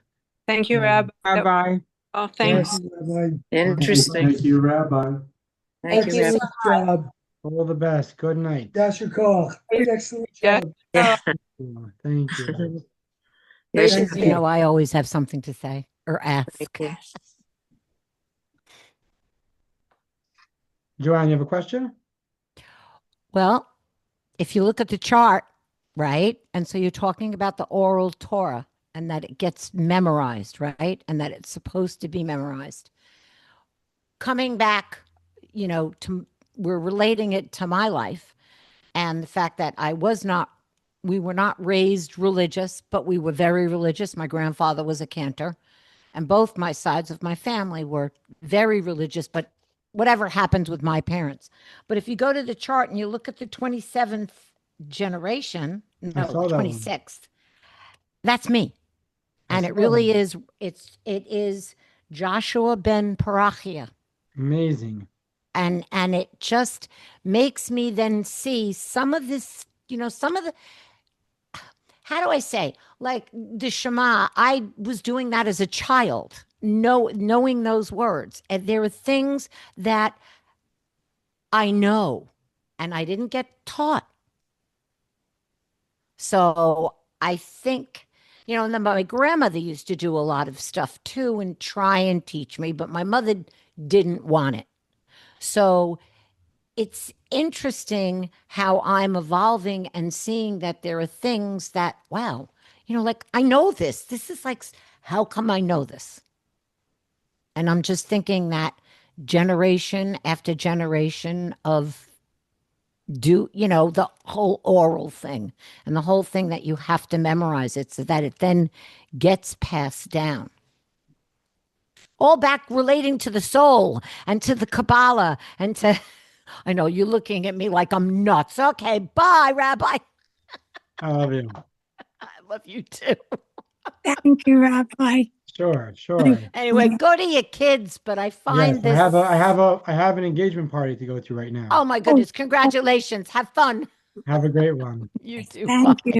Thank you, Rabbi. Bye-bye. Oh, thanks. Rabbi. Interesting. Thank you, Rabbi. Thank you, Rabbi. Excellent job. All the best. Good night. Dasher Koch. Excellent Yeah. job. Yeah. Thank you. Yes, Thank You know, I always have something to say or ask. Thank you. Joanne, you have a question? Well, if you look at the chart, right? And so you're talking about the oral Torah and that it gets memorized, right? And that it's supposed to be memorized. Coming back, you know, we're relating it to my life and the fact that we were not raised religious, but we were very religious. My grandfather was a cantor, and both my sides of my family were very religious, but whatever happened with my parents. But if you go to the chart and you look at the 27th generation, I No, saw that one. 26th. That's me. I And saw it really that. is, it is Joshua ben Parachia. Amazing. And it just makes me then see some of this, some of the, how do I say, like the Shema, I was doing that as a child, knowing those words. And there are things that I know and I didn't get taught. So I think, and then my grandmother used to do a lot of stuff too and try and teach me, but my mother didn't want it. So it's interesting how I'm evolving and seeing that there are things that, wow, like I know this. This is like, how come I know this? And I'm just thinking that generation after generation of the whole oral thing and the whole thing that you have to memorize it so that it then gets passed down. All back relating to the soul and to the Kabbalah and to, I know you're looking at me like I'm nuts. Okay, bye, Rabbi. I love you. I love you too. Thank you, Rabbi. Sure, sure. Anyway, go to your kids, but I Yes, find this. I have an engagement party to go to right now. Oh my goodness! Congratulations! Have fun. Have a great one. You too. Thank Bye. you.